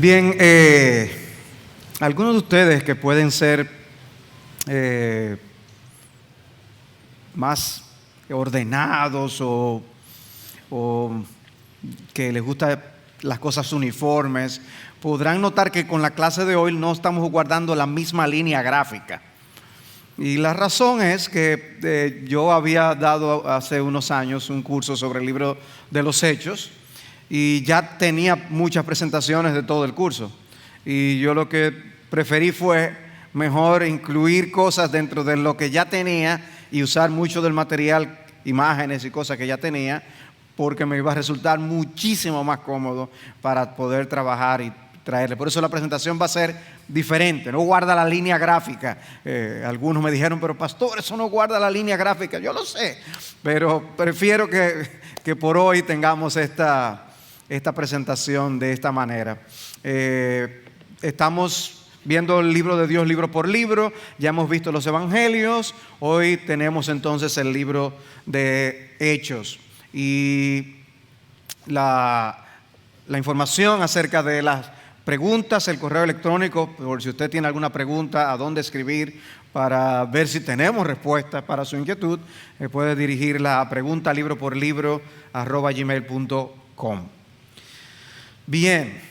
Bien, algunos de ustedes que pueden ser más ordenados o que les gustan las cosas uniformes, podrán notar que con la clase de hoy no estamos guardando la misma línea gráfica. Y la razón es que yo había dado hace unos años un curso sobre el libro de los Hechos y ya tenía muchas presentaciones de todo el curso. Y yo lo que preferí fue mejor incluir cosas dentro de lo que ya tenía y usar mucho del material, imágenes y cosas que ya tenía, porque me iba a resultar muchísimo más cómodo para poder trabajar y traerle. Por eso la presentación va a ser diferente, no guarda la línea gráfica. Algunos me dijeron, pero pastor, eso no guarda la línea gráfica. Yo lo sé, pero prefiero que por hoy tengamos esta presentación de esta manera. Estamos viendo el libro de Dios libro por libro, ya hemos visto los evangelios, hoy tenemos entonces el libro de Hechos. Y la información acerca de las preguntas, el correo electrónico, por si usted tiene alguna pregunta, a dónde escribir para ver si tenemos respuesta para su inquietud, puede dirigirla a preguntalibroporlibro@gmail.com. Bien,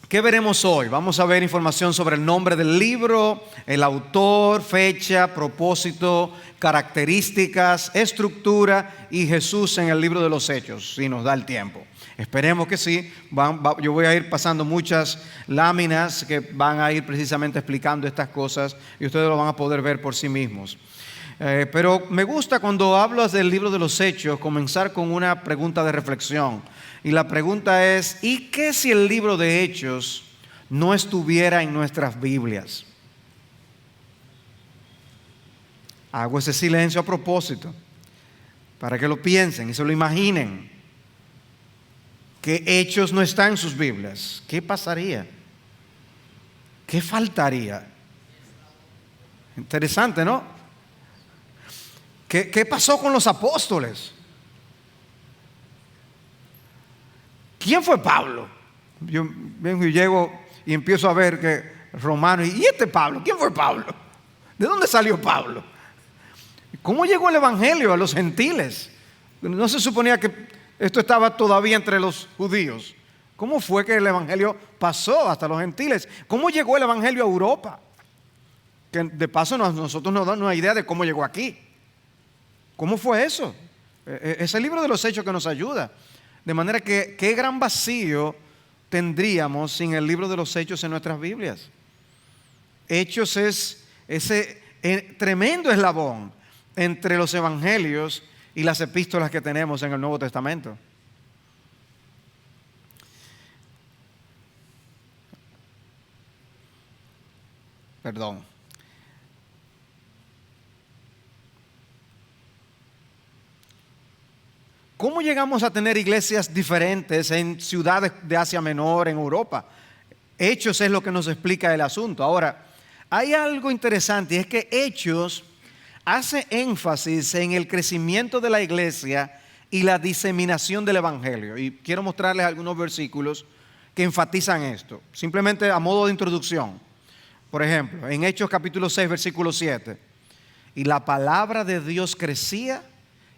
¿qué veremos hoy? Vamos a ver información sobre el nombre del libro, el autor, fecha, propósito, características, estructura y Jesús en el libro de los Hechos, si nos da el tiempo. Esperemos que sí. Yo voy a ir pasando muchas láminas que van a ir precisamente explicando estas cosas y ustedes lo van a poder ver por sí mismos. Pero me gusta cuando hablas del libro de los Hechos comenzar con una pregunta de reflexión. Y la pregunta es, ¿y qué si el libro de Hechos no estuviera en nuestras Biblias? Hago ese silencio a propósito, para que lo piensen y se lo imaginen. ¿Qué Hechos no está en sus Biblias? ¿Qué pasaría? ¿Qué faltaría? Interesante, ¿no? ¿Qué pasó con los apóstoles? ¿Quién fue Pablo? Yo vengo y llego y empiezo a ver que Romano, ¿y este Pablo? ¿Quién fue Pablo? ¿De dónde salió Pablo? ¿Cómo llegó el evangelio a los gentiles? No se suponía que esto estaba todavía entre los judíos. ¿Cómo fue que el evangelio pasó hasta los gentiles? ¿Cómo llegó el evangelio a Europa? Que de paso nosotros nos damos una idea de cómo llegó aquí. ¿Cómo fue eso? Es el libro de los Hechos que nos ayuda. De manera que qué gran vacío tendríamos sin el libro de los Hechos en nuestras Biblias. Hechos es ese tremendo eslabón entre los evangelios y las epístolas que tenemos en el Nuevo Testamento. Perdón. ¿Cómo llegamos a tener iglesias diferentes en ciudades de Asia Menor, en Europa? Hechos es lo que nos explica el asunto. Ahora, hay algo interesante y es que Hechos hace énfasis en el crecimiento de la iglesia y la diseminación del evangelio. Y quiero mostrarles algunos versículos que enfatizan esto, simplemente a modo de introducción. Por ejemplo, en Hechos capítulo 6, versículo 7. Y la palabra de Dios crecía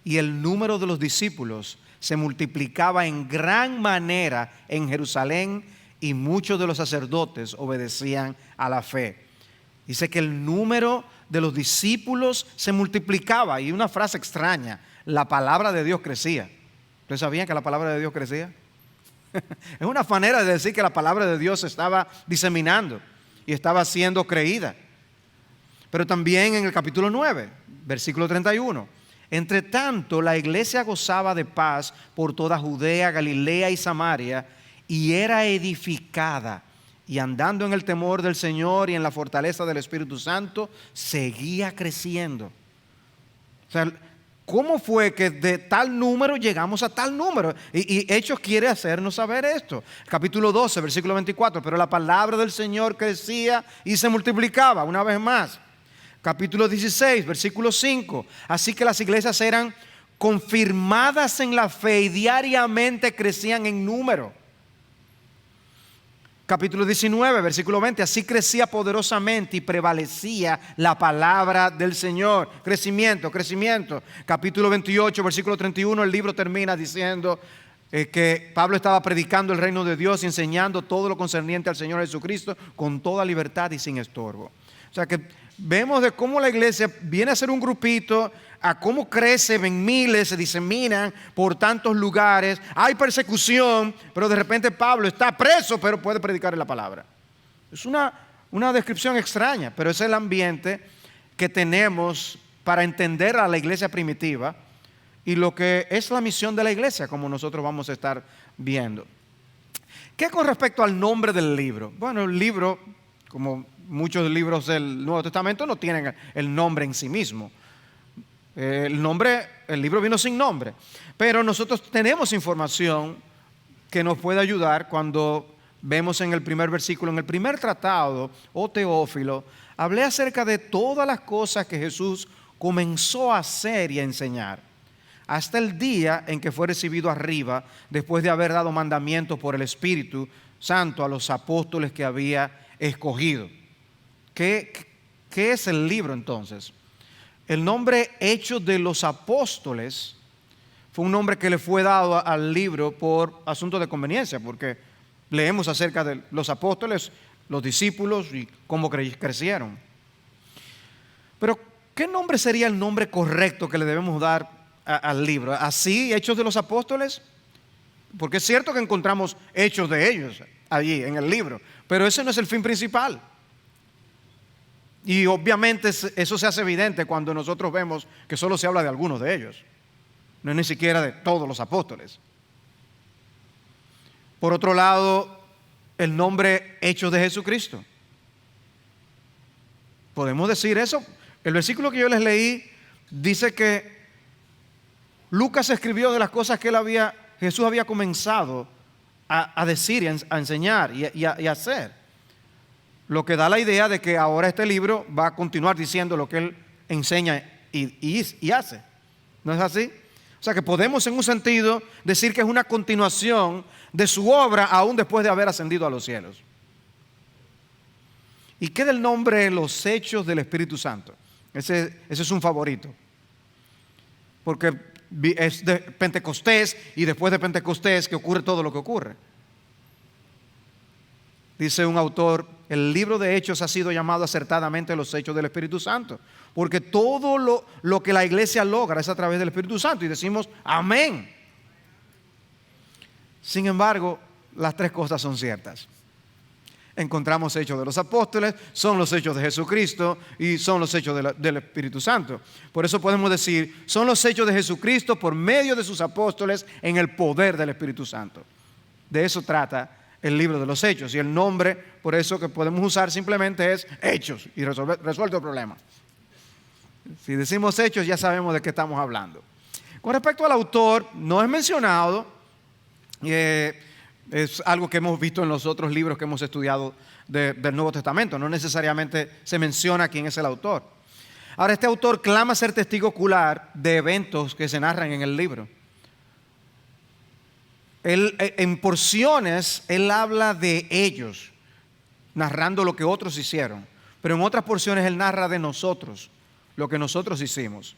y el número de los discípulos se multiplicaba en gran manera en Jerusalén y muchos de los sacerdotes obedecían a la fe. Dice que el número de los discípulos se multiplicaba y una frase extraña, la palabra de Dios crecía. ¿Ustedes sabían que la palabra de Dios crecía? Es una manera de decir que la palabra de Dios se estaba diseminando y estaba siendo creída. Pero también en el capítulo 9, versículo 31. Entre tanto, la iglesia gozaba de paz por toda Judea, Galilea y Samaria y era edificada. Y andando en el temor del Señor y en la fortaleza del Espíritu Santo, seguía creciendo. O sea, ¿cómo fue que de tal número llegamos a tal número? Y Hechos quiere hacernos saber esto. Capítulo 12, versículo 24. Pero la palabra del Señor crecía y se multiplicaba una vez más. Capítulo 16, versículo 5. Así que las iglesias eran confirmadas en la fe y diariamente crecían en número. Capítulo 19, versículo 20. Así crecía poderosamente y prevalecía la palabra del Señor. Crecimiento, crecimiento. Capítulo 28, versículo 31, el libro termina diciendo que Pablo estaba predicando el reino de Dios y enseñando todo lo concerniente al Señor Jesucristo con toda libertad y sin estorbo. O sea que vemos de cómo la iglesia viene a ser un grupito, a cómo crece en miles, se diseminan por tantos lugares. Hay persecución, pero de repente Pablo está preso, pero puede predicar la palabra. Es una descripción extraña, pero es el ambiente que tenemos para entender a la iglesia primitiva y lo que es la misión de la iglesia, como nosotros vamos a estar viendo. ¿Qué con respecto al nombre del libro? Bueno, el libro, como muchos libros del Nuevo Testamento, no tienen el nombre en sí mismo. El libro vino sin nombre, pero nosotros tenemos información que nos puede ayudar cuando vemos en el primer versículo, en el primer tratado, oh Teófilo, hablé acerca de todas las cosas que Jesús comenzó a hacer y a enseñar, hasta el día en que fue recibido arriba, después de haber dado mandamientos por el Espíritu Santo a los apóstoles que había escogido. ¿Qué es el libro entonces? El nombre Hechos de los Apóstoles fue un nombre que le fue dado al libro por asunto de conveniencia, porque leemos acerca de los apóstoles, los discípulos y cómo crecieron. Pero, ¿qué nombre sería el nombre correcto que le debemos dar al libro? ¿Así, Hechos de los Apóstoles? Porque es cierto que encontramos hechos de ellos allí en el libro, pero ese no es el fin principal. Y obviamente eso se hace evidente cuando nosotros vemos que solo se habla de algunos de ellos, no es ni siquiera de todos los apóstoles. Por otro lado, el nombre Hechos de Jesucristo. ¿Podemos decir eso? El versículo que yo les leí dice que Lucas escribió de las cosas que Jesús había comenzado a decir, a enseñar y a hacer. Lo que da la idea de que ahora este libro va a continuar diciendo lo que él enseña y hace. ¿No es así? O sea que podemos en un sentido decir que es una continuación de su obra aún después de haber ascendido a los cielos. ¿Y qué del nombre Los Hechos del Espíritu Santo? Ese es un favorito. Porque es de Pentecostés y después de Pentecostés que ocurre todo lo que ocurre. Dice un autor, el libro de Hechos ha sido llamado acertadamente los Hechos del Espíritu Santo, porque todo lo que la iglesia logra es a través del Espíritu Santo y decimos amén. Sin embargo, las tres cosas son ciertas. Encontramos hechos de los apóstoles, son los hechos de Jesucristo y son los hechos del Espíritu Santo. Por eso podemos decir, son los hechos de Jesucristo por medio de sus apóstoles en el poder del Espíritu Santo. De eso trata el libro de los Hechos, y el nombre, por eso que podemos usar simplemente es Hechos y resuelto el problema. Si decimos Hechos ya sabemos de qué estamos hablando. Con respecto al autor, no es mencionado, es algo que hemos visto en los otros libros que hemos estudiado del Nuevo Testamento, no necesariamente se menciona quién es el autor. Ahora, este autor clama ser testigo ocular de eventos que se narran en el libro. En porciones, él habla de ellos, narrando lo que otros hicieron. Pero en otras porciones, él narra de nosotros, lo que nosotros hicimos.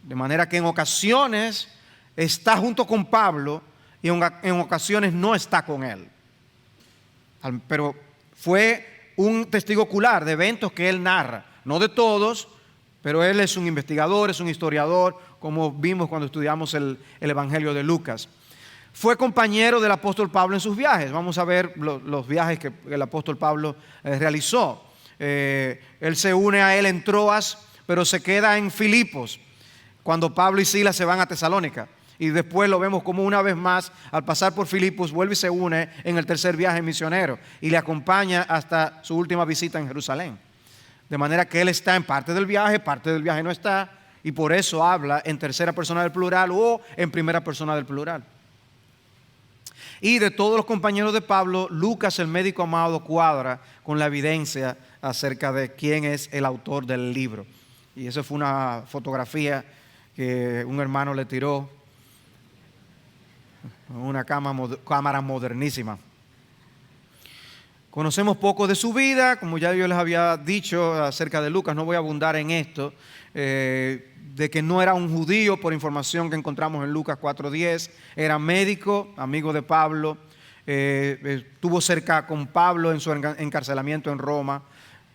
De manera que en ocasiones está junto con Pablo y en ocasiones no está con él. Pero fue un testigo ocular de eventos que él narra. No de todos, pero él es un investigador, es un historiador, como vimos cuando estudiamos el Evangelio de Lucas. Fue compañero del apóstol Pablo en sus viajes. Vamos a ver los viajes que el apóstol Pablo realizó. Él se une a él en Troas, pero se queda en Filipos, cuando Pablo y Silas se van a Tesalónica. Y después lo vemos como una vez más, al pasar por Filipos, vuelve y se une en el tercer viaje misionero y le acompaña hasta su última visita en Jerusalén. De manera que él está en parte del viaje no está, y por eso habla en tercera persona del plural o en primera persona del plural. Y de todos los compañeros de Pablo, Lucas, el médico amado, cuadra con la evidencia acerca de quién es el autor del libro. Y esa fue una fotografía que un hermano le tiró, una cámara modernísima. Conocemos poco de su vida, como ya yo les había dicho acerca de Lucas, no voy a abundar en esto, de que no era un judío por información que encontramos en Lucas 4:10, era médico, amigo de Pablo, estuvo cerca con Pablo en su encarcelamiento en Roma,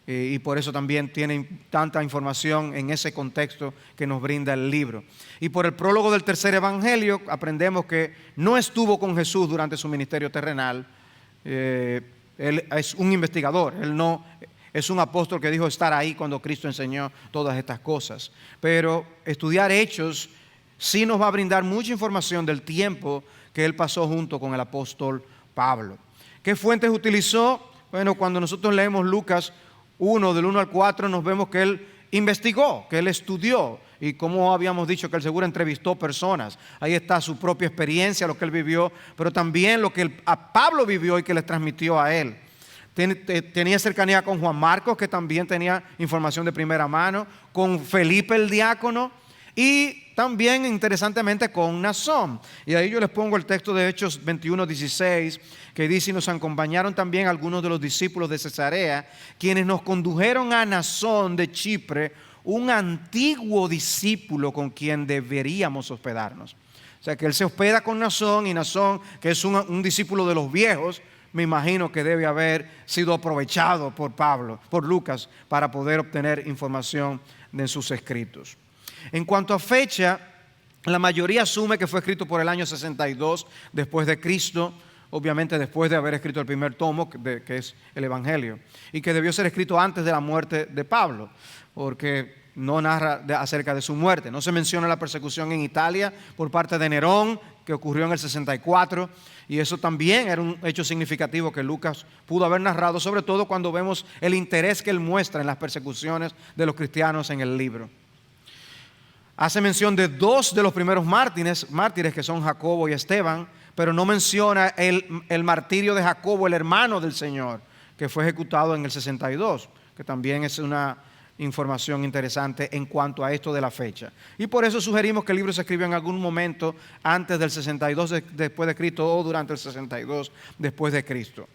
y por eso también tienen tanta información en ese contexto que nos brinda el libro. Y por el prólogo del tercer evangelio aprendemos que no estuvo con Jesús durante su ministerio terrenal. Él es un investigador, él no es un apóstol que dijo estar ahí cuando Cristo enseñó todas estas cosas. Pero estudiar Hechos sí nos va a brindar mucha información del tiempo que él pasó junto con el apóstol Pablo. ¿Qué fuentes utilizó? Bueno, cuando nosotros leemos Lucas 1, del 1 al 4, nos vemos que él investigó, que él estudió, y como habíamos dicho que él seguro entrevistó personas. Ahí está su propia experiencia, lo que él vivió, pero también lo que a Pablo vivió y que les transmitió a él. Tenía cercanía con Juan Marcos, que también tenía información de primera mano, con Felipe el diácono y también interesantemente con Nasón. Y ahí yo les pongo el texto de Hechos 21:16, que dice: y nos acompañaron también algunos de los discípulos de Cesarea, quienes nos condujeron a Nasón de Chipre, un antiguo discípulo con quien deberíamos hospedarnos. O sea que él se hospeda con Nasón, y Nasón, que es un discípulo de los viejos, me imagino que debe haber sido aprovechado por Pablo, por Lucas, para poder obtener información de sus escritos. En cuanto a fecha, la mayoría asume que fue escrito por el año 62 después de Cristo, obviamente después de haber escrito el primer tomo, que es el Evangelio, y que debió ser escrito antes de la muerte de Pablo, porque no narra acerca de su muerte. No se menciona la persecución en Italia por parte de Nerón, que ocurrió en el 64, y eso también era un hecho significativo que Lucas pudo haber narrado, sobre todo cuando vemos el interés que él muestra en las persecuciones de los cristianos en el libro. Hace mención de dos de los primeros mártires, que son Jacobo y Esteban, pero no menciona el martirio de Jacobo, el hermano del Señor, que fue ejecutado en el 62, que también es una información interesante en cuanto a esto de la fecha. Y por eso sugerimos que el libro se escribió en algún momento antes del 62 después de Cristo o durante el 62 después de Cristo.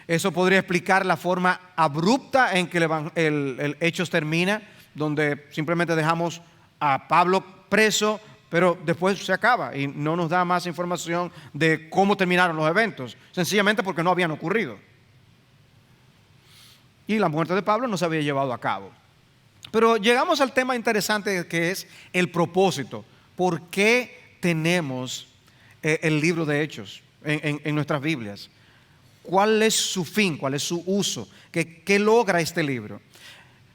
Eso podría explicar la forma abrupta en que el Hechos termina, donde simplemente dejamos a Pablo preso, pero después se acaba y no nos da más información de cómo terminaron los eventos, sencillamente porque no habían ocurrido. Y la muerte de Pablo no se había llevado a cabo. Pero llegamos al tema interesante, que es el propósito. ¿Por qué tenemos el libro de Hechos en nuestras Biblias? ¿Cuál es su fin? ¿Cuál es su uso? ¿Qué logra este libro?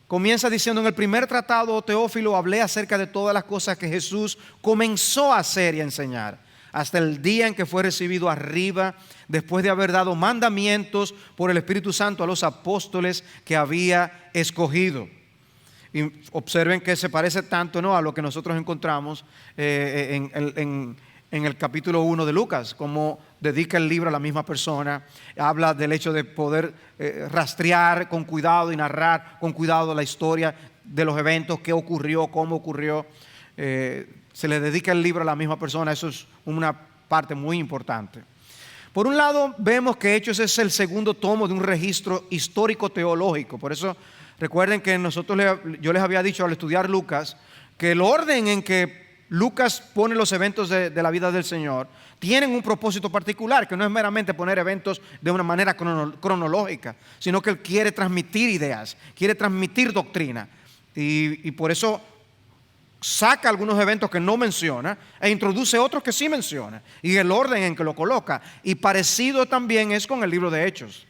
Comienza diciendo: en el primer tratado, oh Teófilo, hablé acerca de todas las cosas que Jesús comenzó a hacer y a enseñar, hasta el día en que fue recibido arriba, después de haber dado mandamientos por el Espíritu Santo a los apóstoles que había escogido. Y observen que se parece tanto, ¿no?, a lo que nosotros encontramos en el capítulo 1 de Lucas, como dedica el libro a la misma persona. Habla del hecho de poder rastrear con cuidado y narrar con cuidado la historia de los eventos, qué ocurrió, cómo ocurrió. Se le dedica el libro a la misma persona. Eso es una parte muy importante. Por un lado, vemos que Hechos es el segundo tomo de un registro histórico teológico. Por eso recuerden que yo les había dicho al estudiar Lucas que el orden en que Lucas pone los eventos de la vida del Señor tienen un propósito particular, que no es meramente poner eventos de una manera cronológica, sino que él quiere transmitir ideas, quiere transmitir doctrina, y por eso saca algunos eventos que no menciona e introduce otros que sí menciona, y el orden en que lo coloca. Y parecido también es con el libro de Hechos.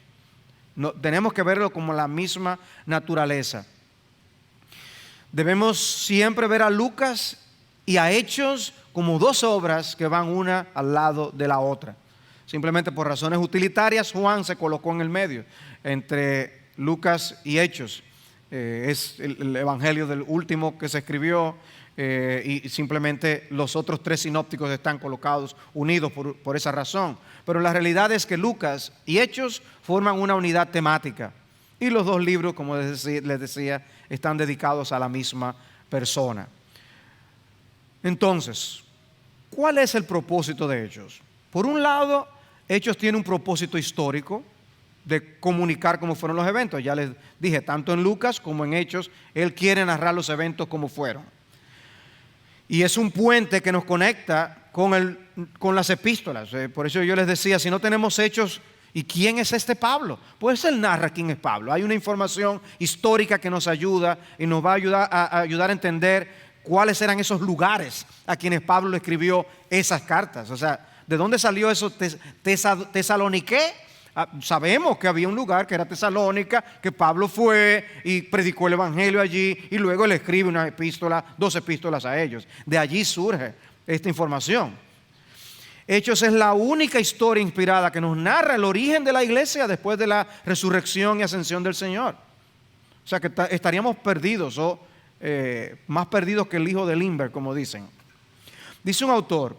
Tenemos que verlo como la misma naturaleza. Debemos siempre ver a Lucas y a Hechos como dos obras que van una al lado de la otra. Simplemente por razones utilitarias, Juan se colocó en el medio entre Lucas y Hechos. Es el evangelio del último que se escribió, y simplemente los otros tres sinópticos están colocados unidos por esa razón. Pero la realidad es que Lucas y Hechos forman una unidad temática, y los dos libros, como les decía, están dedicados a la misma persona. Entonces, ¿cuál es el propósito de Hechos? Por un lado, Hechos tiene un propósito histórico, de comunicar cómo fueron los eventos. Ya les dije, tanto en Lucas como en Hechos, él quiere narrar los eventos como fueron. Y es un puente que nos conecta con las epístolas. Por eso yo les decía, si no tenemos Hechos, ¿y quién es este Pablo? Pues él narra quién es Pablo. Hay una información histórica que nos ayuda y nos va a ayudar a entender cuáles eran esos lugares a quienes Pablo le escribió esas cartas. O sea, ¿de dónde salió eso Tesaloniqué? Sabemos que había un lugar que era Tesalónica, que Pablo fue y predicó el evangelio allí, y luego él escribe una epístola, 2 epístolas a ellos. De allí surge esta información. Hechos es la única historia inspirada que nos narra el origen de la iglesia después de la resurrección y ascensión del Señor. O sea que estaríamos perdidos, o más perdidos que el hijo de Limber, como dicen. Dice un autor: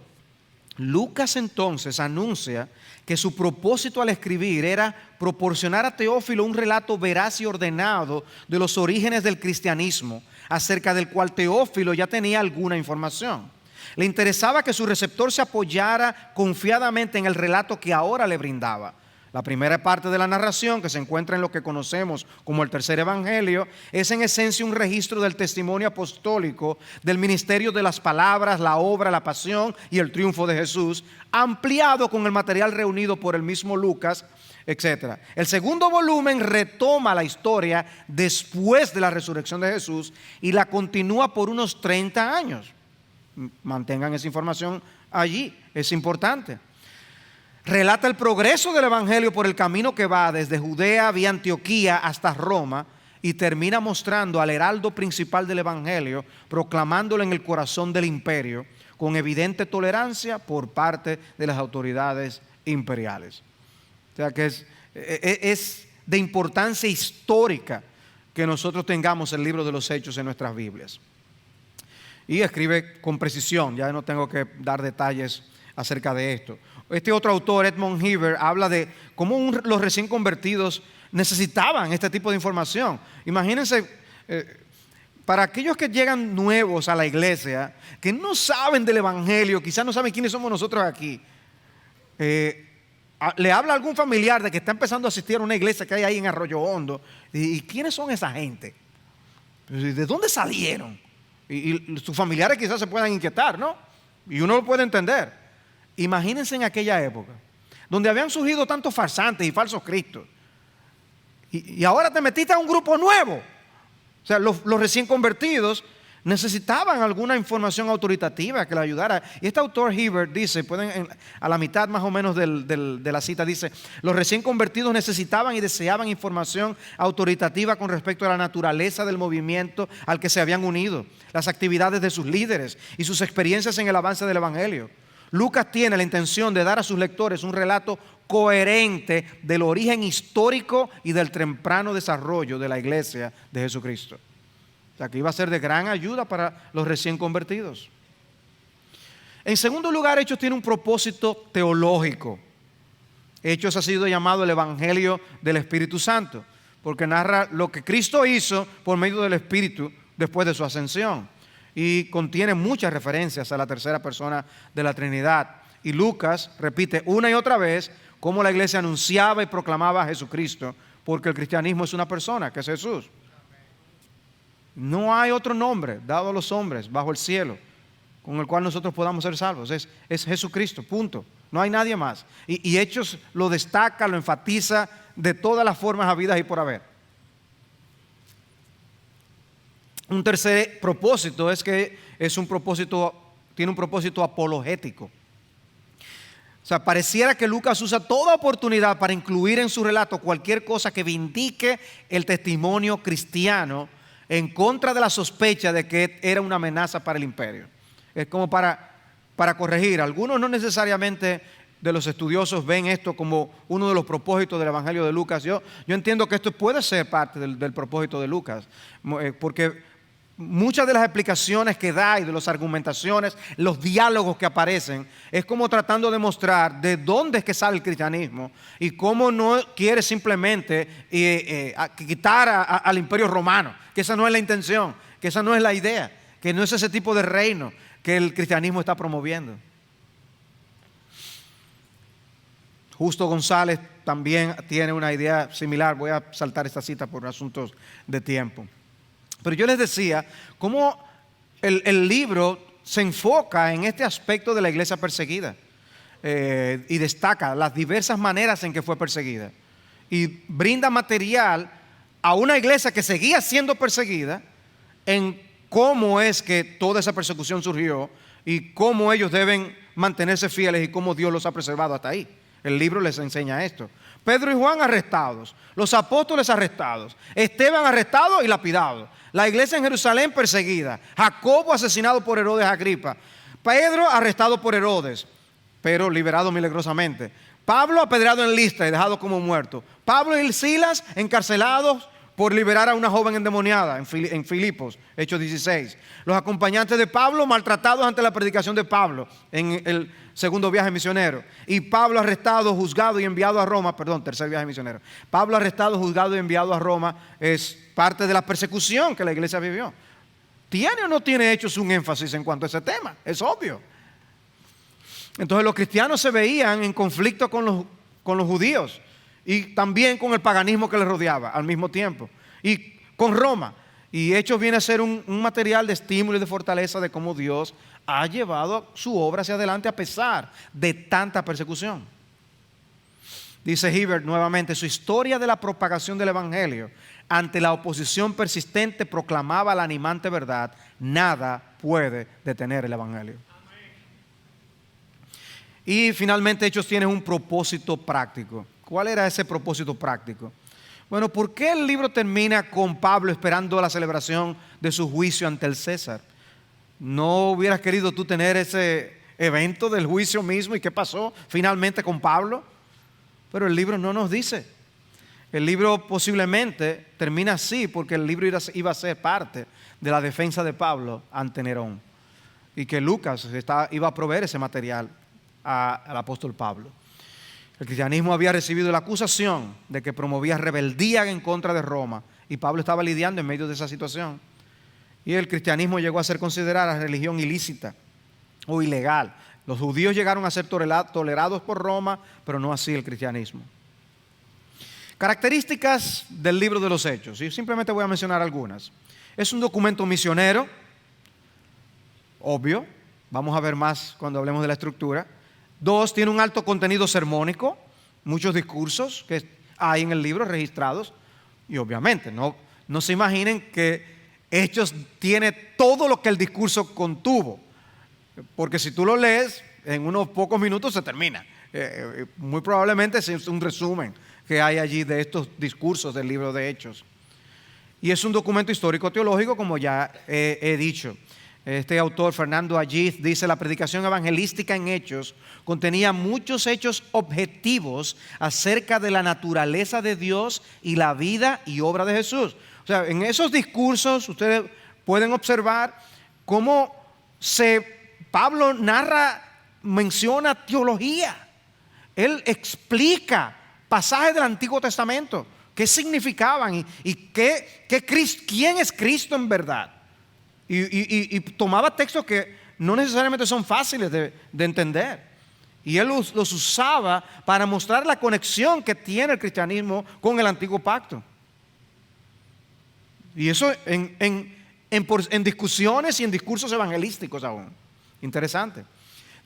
Lucas entonces anuncia que su propósito al escribir era proporcionar a Teófilo un relato veraz y ordenado de los orígenes del cristianismo, acerca del cual Teófilo ya tenía alguna información. Le interesaba que su receptor se apoyara confiadamente en el relato que ahora le brindaba. La primera parte de la narración, que se encuentra en lo que conocemos como el tercer evangelio, es en esencia un registro del testimonio apostólico, del ministerio de las palabras, la obra, la pasión y el triunfo de Jesús, ampliado con el material reunido por el mismo Lucas, etc. El segundo volumen retoma la historia después de la resurrección de Jesús y la continúa por unos 30 años. Mantengan esa información allí, es importante. Relata el progreso del evangelio por el camino que va desde Judea vía Antioquía hasta Roma, y termina mostrando al heraldo principal del evangelio, proclamándolo en el corazón del imperio, con evidente tolerancia por parte de las autoridades imperiales. O sea que es de importancia histórica que nosotros tengamos el libro de los Hechos en nuestras Biblias. Y escribe con precisión, ya no tengo que dar detalles acerca de esto. Este otro autor, Edmond Heber, habla de cómo los recién convertidos necesitaban este tipo de información. Imagínense, para aquellos que llegan nuevos a la iglesia, que no saben del evangelio, quizás no saben quiénes somos nosotros aquí, le habla a algún familiar de que está empezando a asistir a una iglesia que hay ahí en Arroyo Hondo, y ¿quiénes son esa gente? ¿De dónde salieron? Y sus familiares quizás se puedan inquietar, ¿no? Y uno lo puede entender. Imagínense en aquella época, donde habían surgido tantos farsantes y falsos cristos, y ahora te metiste a un grupo nuevo. O sea, los recién convertidos necesitaban alguna información autoritativa que les ayudara. Y este autor Hibbert dice, a la mitad más o menos de la cita, dice: los recién convertidos necesitaban y deseaban información autoritativa con respecto a la naturaleza del movimiento al que se habían unido, las actividades de sus líderes y sus experiencias en el avance del evangelio. Lucas tiene la intención de dar a sus lectores un relato coherente del origen histórico y del temprano desarrollo de la iglesia de Jesucristo. O sea, que iba a ser de gran ayuda para los recién convertidos. En segundo lugar, Hechos tiene un propósito teológico. Hechos ha sido llamado el Evangelio del Espíritu Santo, porque narra lo que Cristo hizo por medio del Espíritu después de su ascensión. Y contiene muchas referencias a la tercera persona de la Trinidad. Y Lucas repite una y otra vez cómo la iglesia anunciaba y proclamaba a Jesucristo, porque el cristianismo es una persona, que es Jesús. No hay otro nombre dado a los hombres bajo el cielo con el cual nosotros podamos ser salvos. Es Jesucristo, punto. No hay nadie más. Y Hechos lo destaca, lo enfatiza de todas las formas habidas y por haber. Un tercer propósito es que tiene un propósito apologético. O sea, pareciera que Lucas usa toda oportunidad para incluir en su relato cualquier cosa que vindique el testimonio cristiano en contra de la sospecha de que era una amenaza para el imperio. Es como para corregir. Algunos no necesariamente de los estudiosos ven esto como uno de los propósitos del Evangelio de Lucas. Yo entiendo que esto puede ser parte del propósito de Lucas, porque muchas de las explicaciones que da y de las argumentaciones, los diálogos que aparecen, es como tratando de mostrar de dónde es que sale el cristianismo y cómo no quiere simplemente quitar al imperio romano, que esa no es la intención, que esa no es la idea, que no es ese tipo de reino que el cristianismo está promoviendo. Justo González también tiene una idea similar. Voy a saltar esta cita por asuntos de tiempo. Pero yo les decía cómo el libro se enfoca en este aspecto de la iglesia perseguida y destaca las diversas maneras en que fue perseguida y brinda material a una iglesia que seguía siendo perseguida en cómo es que toda esa persecución surgió y cómo ellos deben mantenerse fieles y cómo Dios los ha preservado hasta ahí. El libro les enseña esto. Pedro y Juan arrestados, los apóstoles arrestados, Esteban arrestado y lapidado, la iglesia en Jerusalén perseguida, Jacobo asesinado por Herodes Agripa, Pedro arrestado por Herodes, pero liberado milagrosamente, Pablo apedreado en Listra y dejado como muerto, Pablo y Silas encarcelados por liberar a una joven endemoniada en Filipos, Hechos 16. Los acompañantes de Pablo maltratados ante la predicación de Pablo en el segundo viaje misionero. Y Pablo arrestado, juzgado y enviado a Roma, tercer viaje misionero. Pablo arrestado, juzgado y enviado a Roma es parte de la persecución que la iglesia vivió. ¿Tiene o no tiene Hechos un énfasis en cuanto a ese tema? Es obvio. Entonces los cristianos se veían en conflicto con los judíos y también con el paganismo que les rodeaba al mismo tiempo, y con Roma. Y Hechos viene a ser un material de estímulo y de fortaleza de cómo Dios ha llevado su obra hacia adelante a pesar de tanta persecución. Dice Hibbert nuevamente, su historia de la propagación del evangelio ante la oposición persistente proclamaba la animante verdad: nada puede detener el evangelio. Y finalmente Hechos tiene un propósito práctico. ¿Cuál era ese propósito práctico? Bueno, ¿por qué el libro termina con Pablo esperando la celebración de su juicio ante el César? ¿No hubieras querido tú tener ese evento del juicio mismo? ¿Y qué pasó finalmente con Pablo? Pero el libro no nos dice. El libro posiblemente termina así porque el libro iba a ser parte de la defensa de Pablo ante Nerón y que Lucas iba a proveer ese material al apóstol Pablo. El cristianismo había recibido la acusación de que promovía rebeldía en contra de Roma y Pablo estaba lidiando en medio de esa situación. Y el cristianismo llegó a ser considerada religión ilícita o ilegal. Los judíos llegaron a ser tolerados por Roma, pero no así el cristianismo. Características del libro de los Hechos. Yo simplemente voy a mencionar algunas. Es un documento misionero, obvio. Vamos a ver más cuando hablemos de la estructura. 2, tiene un alto contenido sermónico, muchos discursos que hay en el libro registrados. Y obviamente, no se imaginen que Hechos tiene todo lo que el discurso contuvo, porque si tú lo lees, en unos pocos minutos se termina. Muy probablemente es un resumen que hay allí de estos discursos del libro de Hechos. Y es un documento histórico-teológico, como ya he dicho. Este autor, Fernando Agiz, dice: la predicación evangelística en Hechos contenía muchos hechos objetivos acerca de la naturaleza de Dios y la vida y obra de Jesús. O sea, en esos discursos ustedes pueden observar cómo Pablo menciona teología. Él explica pasajes del Antiguo Testamento, qué significaban y quién es Cristo en verdad. Y tomaba textos que no necesariamente son fáciles de entender. Y él los usaba para mostrar la conexión que tiene el cristianismo con el antiguo pacto. Y eso en discusiones y en discursos evangelísticos aún. Interesante.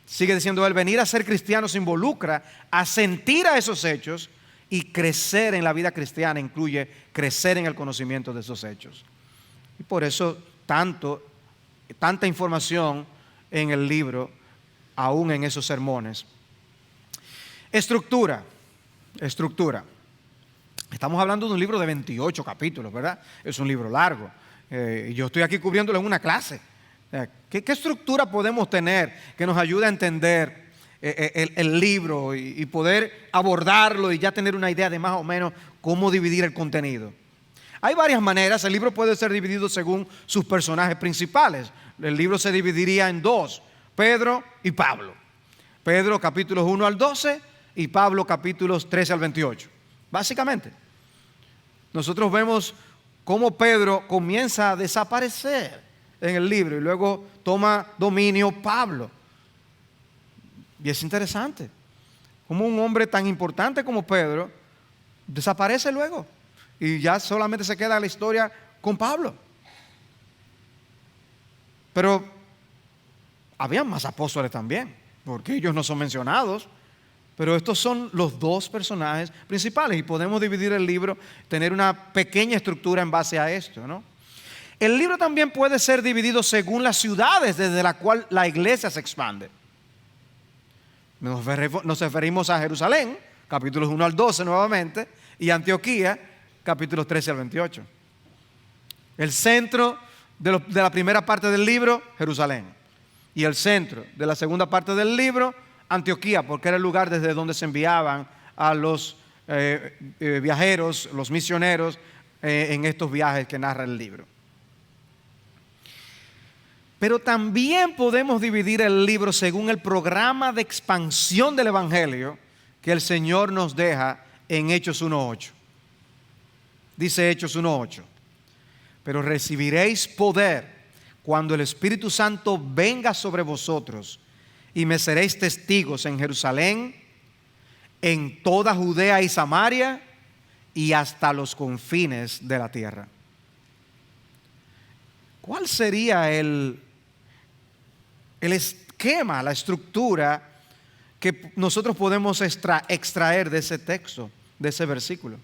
Sigue diciendo él: venir a ser cristiano se involucra a sentir a esos hechos, y crecer en la vida cristiana incluye crecer en el conocimiento de esos hechos. Y por eso tanta información en el libro, aún en esos sermones. Estructura. Estamos hablando de un libro de 28 capítulos, ¿verdad? Es un libro largo. Yo estoy aquí cubriéndolo en una clase. ¿Qué estructura podemos tener que nos ayude a entender el libro y poder abordarlo y ya tener una idea de más o menos cómo dividir el contenido? Hay varias maneras. El libro puede ser dividido según sus personajes principales. El libro se dividiría en 2, Pedro y Pablo. Pedro capítulos 1 al 12 y Pablo capítulos 13 al 28. Básicamente, nosotros vemos cómo Pedro comienza a desaparecer en el libro y luego toma dominio Pablo. Y es interesante Como un hombre tan importante como Pedro desaparece luego y ya solamente se queda la historia con Pablo. Pero había más apóstoles también, porque ellos no son mencionados, pero estos son los dos personajes principales y podemos dividir el libro, tener una pequeña estructura en base a esto, ¿no? El libro también puede ser dividido según las ciudades desde las cuales la iglesia se expande. Nos referimos a Jerusalén, capítulos 1 al 12 nuevamente, y Antioquía, capítulos 13 al 28. El centro de la primera parte del libro, Jerusalén. Y el centro de la segunda parte del libro, Antioquía, porque era el lugar desde donde se enviaban a los viajeros, los misioneros, en estos viajes que narra el libro. Pero también podemos dividir el libro según el programa de expansión del Evangelio que el Señor nos deja en Hechos 1:8. Dice Hechos 1:8: pero recibiréis poder cuando el Espíritu Santo venga sobre vosotros, y me seréis testigos en Jerusalén, en toda Judea y Samaria, y hasta los confines de la tierra. ¿Cuál sería el esquema, la estructura que nosotros podemos extraer de ese texto, de ese versículo?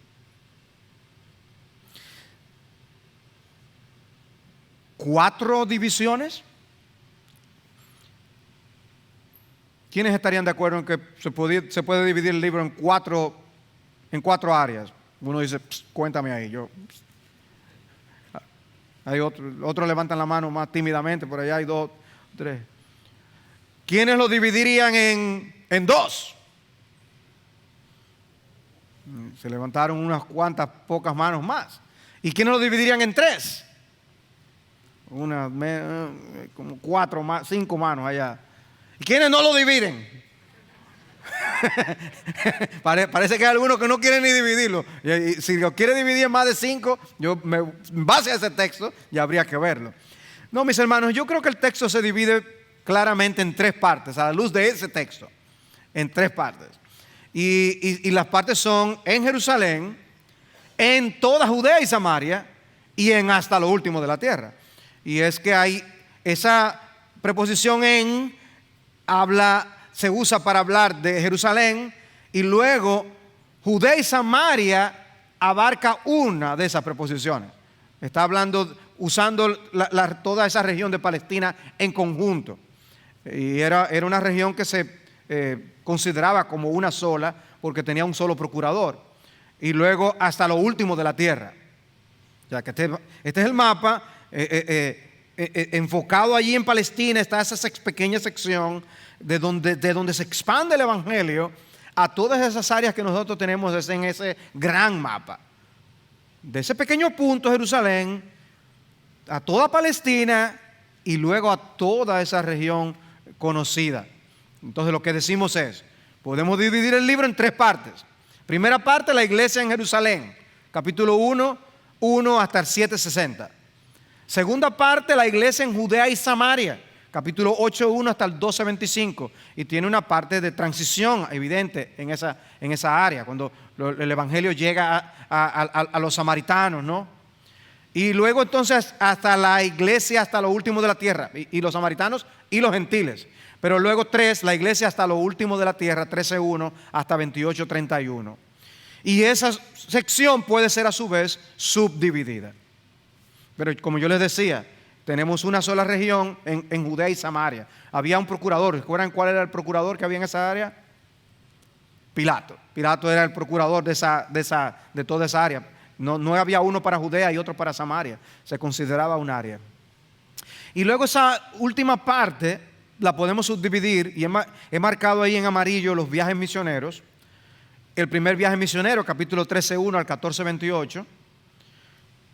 ¿4 divisiones? ¿Quiénes estarían de acuerdo en que se puede dividir el libro en cuatro áreas? Uno dice, cuéntame ahí. Hay otros levantan la mano más tímidamente, por allá hay 2, 3. ¿Quiénes lo dividirían en 2? Se levantaron unas cuantas, pocas manos más. ¿Y quiénes lo dividirían en 3? Como 4 más, 5 manos allá. ¿Y quiénes no lo dividen? Parece que hay algunos que no quieren ni dividirlo. Y si lo quiere dividir en más de 5, en base a ese texto, ya habría que verlo. No, mis hermanos, yo creo que el texto se divide claramente en 3 partes, a la luz de ese texto, en 3 partes. Y las partes son en Jerusalén, en toda Judea y Samaria, y en hasta lo último de la tierra. Y es que hay esa preposición en, se usa para hablar de Jerusalén, y luego Judea y Samaria abarca una de esas preposiciones. Está hablando, usando toda esa región de Palestina en conjunto. Y era una región que se consideraba como una sola, porque tenía un solo procurador. Y luego hasta lo último de la tierra. Ya que este es el mapa. Enfocado allí en Palestina está esa pequeña sección de donde se expande el Evangelio a todas esas áreas que nosotros tenemos en ese gran mapa. De ese pequeño punto, Jerusalén, a toda Palestina y luego a toda esa región conocida. Entonces lo que decimos es, podemos dividir el libro en 3 partes. Primera parte, la iglesia en Jerusalén, capítulo 1 hasta el 7:60. Segunda parte, la iglesia en Judea y Samaria, capítulo 8:1 hasta el 12:25. Y tiene una parte de transición evidente en esa área, cuando el evangelio llega a los samaritanos, ¿no? Y luego entonces hasta la iglesia hasta lo último de la tierra, y los samaritanos y los gentiles. Pero luego 3, la iglesia hasta lo último de la tierra, 13:1 hasta 28:31. Y esa sección puede ser a su vez subdividida. Pero como yo les decía, tenemos una sola región en Judea y Samaria. Había un procurador. ¿Recuerdan cuál era el procurador que había en esa área? Pilato. Pilato era el procurador de toda esa área. No había uno para Judea y otro para Samaria. Se consideraba un área. Y luego esa última parte la podemos subdividir, y he marcado ahí en amarillo los viajes misioneros. El primer viaje misionero, capítulo 13:1 al 14:28.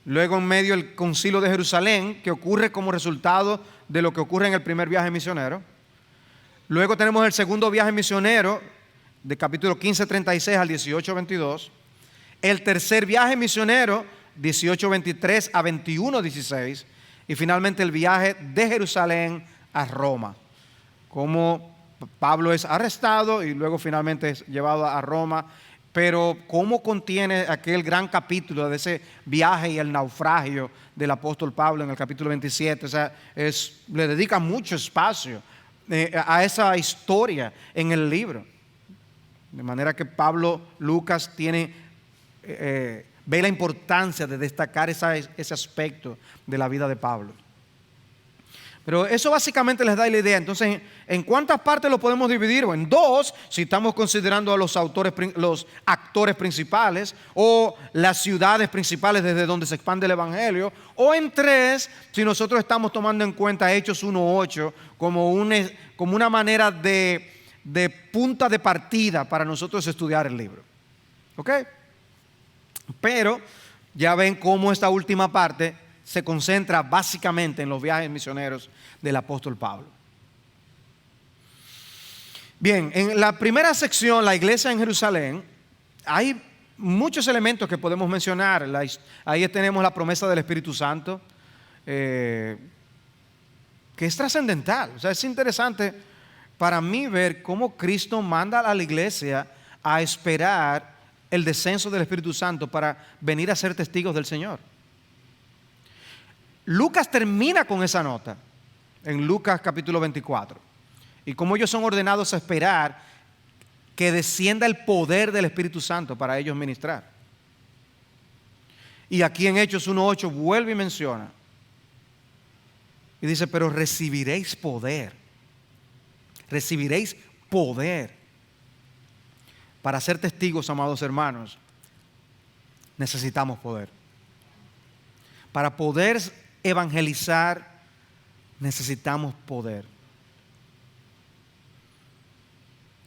Luego en medio el concilio de Jerusalén, que ocurre como resultado de lo que ocurre en el primer viaje misionero. Luego tenemos el segundo viaje misionero, de capítulo 15:36 al 18:22. El tercer viaje misionero, 18:23 a 21:16. Y finalmente el viaje de Jerusalén a Roma. Como Pablo es arrestado y luego finalmente es llevado a Roma. Pero cómo contiene aquel gran capítulo de ese viaje y el naufragio del apóstol Pablo en el capítulo 27. O sea, le dedica mucho espacio a esa historia en el libro. De manera que Lucas ve la importancia de destacar ese aspecto de la vida de Pablo. Pero eso básicamente les da la idea. Entonces, ¿en cuántas partes lo podemos dividir? O en dos, si estamos considerando a los actores principales, o las ciudades principales desde donde se expande el Evangelio, o en tres, si nosotros estamos tomando en cuenta Hechos 1:8 como una manera de punta de partida para nosotros estudiar el libro. ¿Ok? Pero ya ven cómo esta última parte se concentra básicamente en los viajes misioneros del apóstol Pablo. Bien, en la primera sección, la iglesia en Jerusalén, hay muchos elementos que podemos mencionar. Ahí tenemos la promesa del Espíritu Santo, que es trascendental. O sea, es interesante para mí ver cómo Cristo manda a la iglesia a esperar el descenso del Espíritu Santo para venir a ser testigos del Señor. Lucas termina con esa nota en Lucas capítulo 24 y cómo ellos son ordenados a esperar que descienda el poder del Espíritu Santo para ellos ministrar. Y aquí en Hechos 1:8 vuelve y menciona y dice: pero recibiréis poder para ser testigos, amados hermanos. Necesitamos poder para poder evangelizar. Necesitamos poder.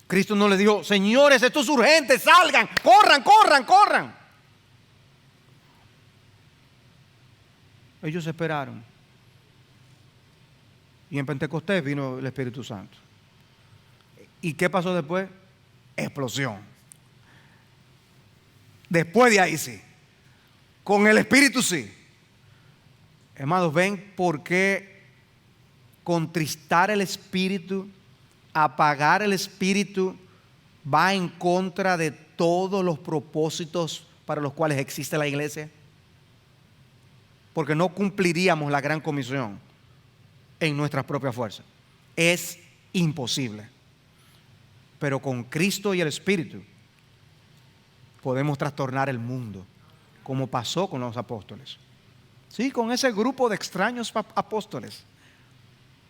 Cristo no le dijo: señores, esto es urgente, salgan, corran. Ellos esperaron. Y en Pentecostés vino el Espíritu Santo. ¿Y qué pasó después? Explosión. Después de ahí sí. Con el Espíritu sí. Hermanos, ven por qué contristar el Espíritu, apagar el Espíritu, va en contra de todos los propósitos para los cuales existe la iglesia. Porque no cumpliríamos la gran comisión en nuestras propias fuerzas. Es imposible. Pero con Cristo y el Espíritu podemos trastornar el mundo, como pasó con los apóstoles. Sí, con ese grupo de extraños apóstoles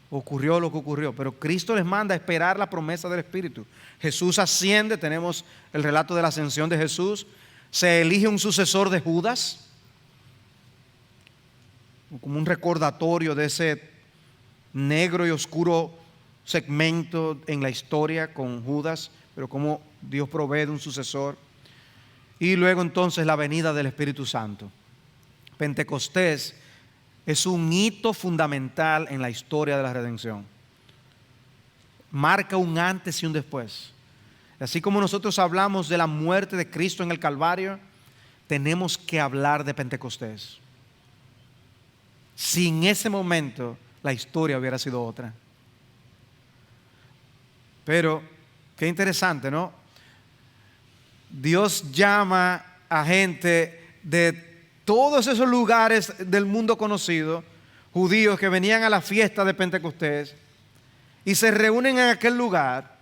ocurrió lo que ocurrió, pero Cristo les manda a esperar la promesa del Espíritu. Jesús asciende, tenemos el relato de la ascensión de Jesús. Se elige un sucesor de Judas, como un recordatorio de ese negro y oscuro segmento en la historia con Judas, pero cómo Dios provee de un sucesor. Y luego entonces la venida del Espíritu Santo. Pentecostés es un hito fundamental en la historia de la redención. Marca un antes y un después. Así como nosotros hablamos de la muerte de Cristo en el Calvario, tenemos que hablar de Pentecostés. Sin ese momento, la historia hubiera sido otra. Pero, qué interesante, ¿no? Dios llama a gente de todos esos lugares del mundo conocido, judíos que venían a la fiesta de Pentecostés y se reúnen en aquel lugar,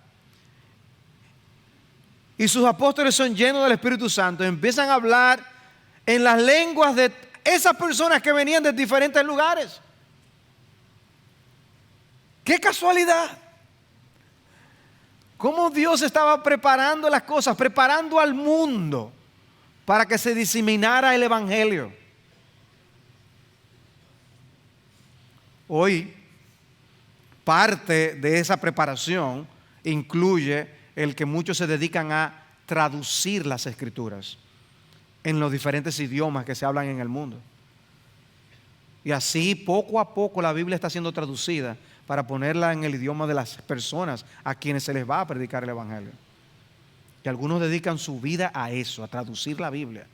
y sus apóstoles son llenos del Espíritu Santo y empiezan a hablar en las lenguas de esas personas que venían de diferentes lugares. ¡Qué casualidad! Cómo Dios estaba preparando las cosas, preparando al mundo para que se diseminara el Evangelio. Hoy, parte de esa preparación incluye el que muchos se dedican a traducir las Escrituras en los diferentes idiomas que se hablan en el mundo. Y así, poco a poco, la Biblia está siendo traducida para ponerla en el idioma de las personas a quienes se les va a predicar el Evangelio. Y algunos dedican su vida a eso, a traducir la Biblia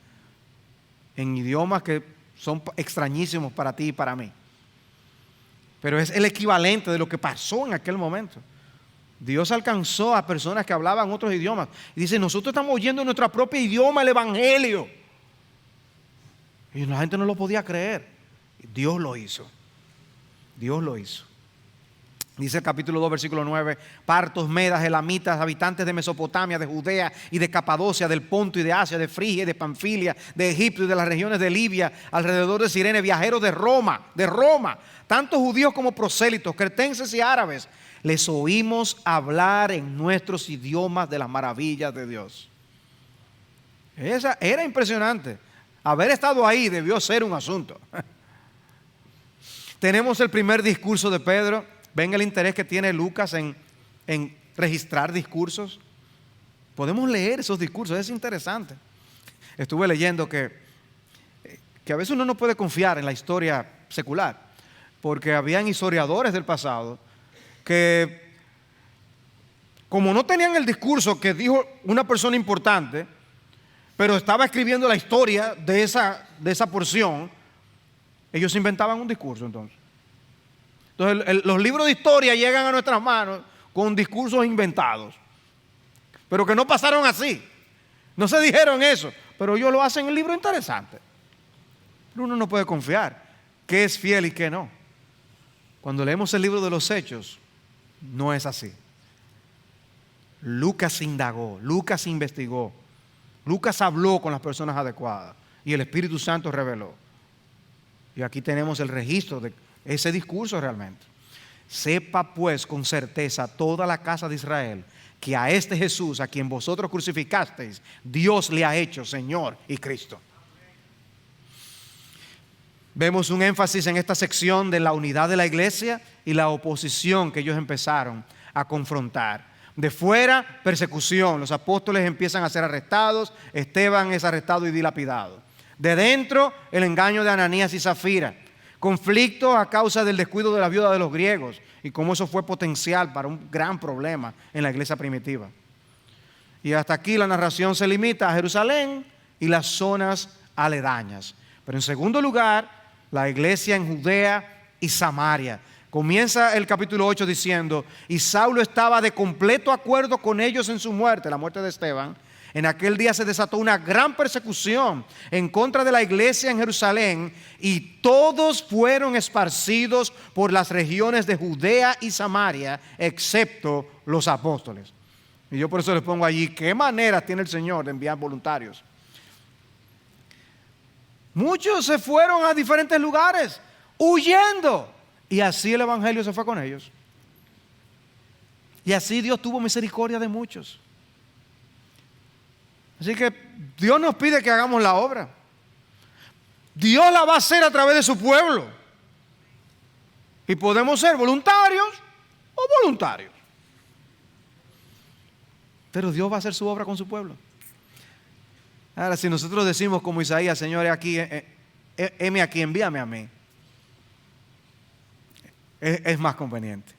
en idiomas que son extrañísimos para ti y para mí. Pero es el equivalente de lo que pasó en aquel momento. Dios alcanzó a personas que hablaban otros idiomas. Y dice, nosotros estamos oyendo en nuestro propio idioma el Evangelio. Y la gente no lo podía creer. Dios lo hizo. Dios lo hizo. Dice el capítulo 2, versículo 9, partos, medas, elamitas, habitantes de Mesopotamia, de Judea y de Capadocia, del Ponto y de Asia, de Frigia y de Panfilia, de Egipto y de las regiones de Libia, alrededor de Cirene, viajeros de Roma, tanto judíos como prosélitos, cretenses y árabes, les oímos hablar en nuestros idiomas de las maravillas de Dios. Esa era impresionante. Haber estado ahí debió ser un asunto. Tenemos el primer discurso de Pedro. ¿Ven el interés que tiene Lucas en registrar discursos? Podemos leer esos discursos, es interesante. Estuve leyendo que a veces uno no puede confiar en la historia secular, porque habían historiadores del pasado que, como no tenían el discurso que dijo una persona importante, pero estaba escribiendo la historia de esa porción, ellos inventaban un discurso entonces. Entonces los libros de historia llegan a nuestras manos con discursos inventados, pero que no pasaron así. No se dijeron eso, pero ellos lo hacen en el libro interesante. Pero uno no puede confiar qué es fiel y qué no. Cuando leemos el libro de los Hechos, no es así. Lucas indagó, Lucas investigó, Lucas habló con las personas adecuadas y el Espíritu Santo reveló. Y aquí tenemos el registro de ese discurso realmente. Sepa pues con certeza toda la casa de Israel que a este Jesús, a quien vosotros crucificasteis, Dios le ha hecho Señor y Cristo. Vemos un énfasis en esta sección de la unidad de la iglesia y la oposición que ellos empezaron a confrontar. De fuera, persecución. Los apóstoles empiezan a ser arrestados. Esteban es arrestado y dilapidado. De dentro, el engaño de Ananías y Zafira. Conflicto a causa del descuido de la viuda de los griegos y cómo eso fue potencial para un gran problema en la iglesia primitiva. Y hasta aquí la narración se limita a Jerusalén y las zonas aledañas. Pero en segundo lugar, la iglesia en Judea y Samaria. Comienza el capítulo 8 diciendo, y Saulo estaba de completo acuerdo con ellos en su muerte, la muerte de Esteban. En aquel día se desató una gran persecución en contra de la iglesia en Jerusalén y todos fueron esparcidos por las regiones de Judea y Samaria, excepto los apóstoles. Y yo por eso les pongo allí, ¿qué manera tiene el Señor de enviar voluntarios? Muchos se fueron a diferentes lugares, huyendo. Y así el Evangelio se fue con ellos. Y así Dios tuvo misericordia de muchos. Así que Dios nos pide que hagamos la obra. Dios la va a hacer a través de su pueblo. Y podemos ser voluntarios o voluntarios. Pero Dios va a hacer su obra con su pueblo. Ahora, si nosotros decimos como Isaías, Señor, heme aquí, envíame a mí, es más conveniente.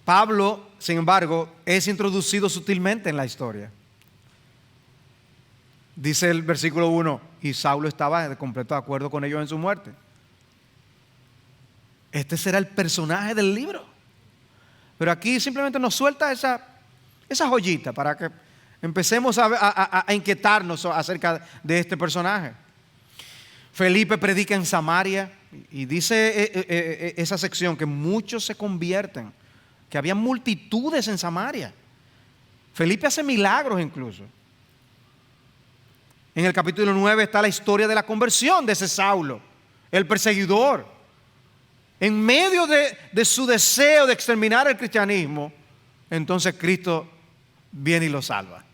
Pablo, sin embargo, es introducido sutilmente en la historia. Dice el versículo 1, y Saulo estaba de completo acuerdo con ellos en su muerte. Este será el personaje del libro. Pero aquí simplemente nos suelta esa joyita para que empecemos a inquietarnos acerca de este personaje. Felipe predica en Samaria y dice esa sección que muchos se convierten, que había multitudes en Samaria. Felipe hace milagros incluso. En el capítulo 9 está la historia de la conversión de ese Saulo, el perseguidor. En medio de su deseo de exterminar el cristianismo, entonces Cristo viene y lo salva.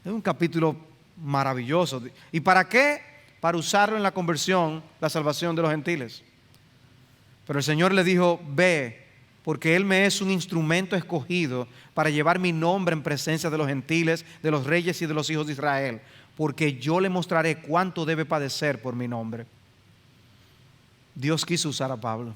Es un capítulo maravilloso. ¿Y para qué? Para usarlo en la conversión, la salvación de los gentiles. Pero el Señor le dijo, ve, porque Él me es un instrumento escogido para llevar mi nombre en presencia de los gentiles, de los reyes y de los hijos de Israel, porque yo le mostraré cuánto debe padecer por mi nombre. Dios quiso usar a Pablo.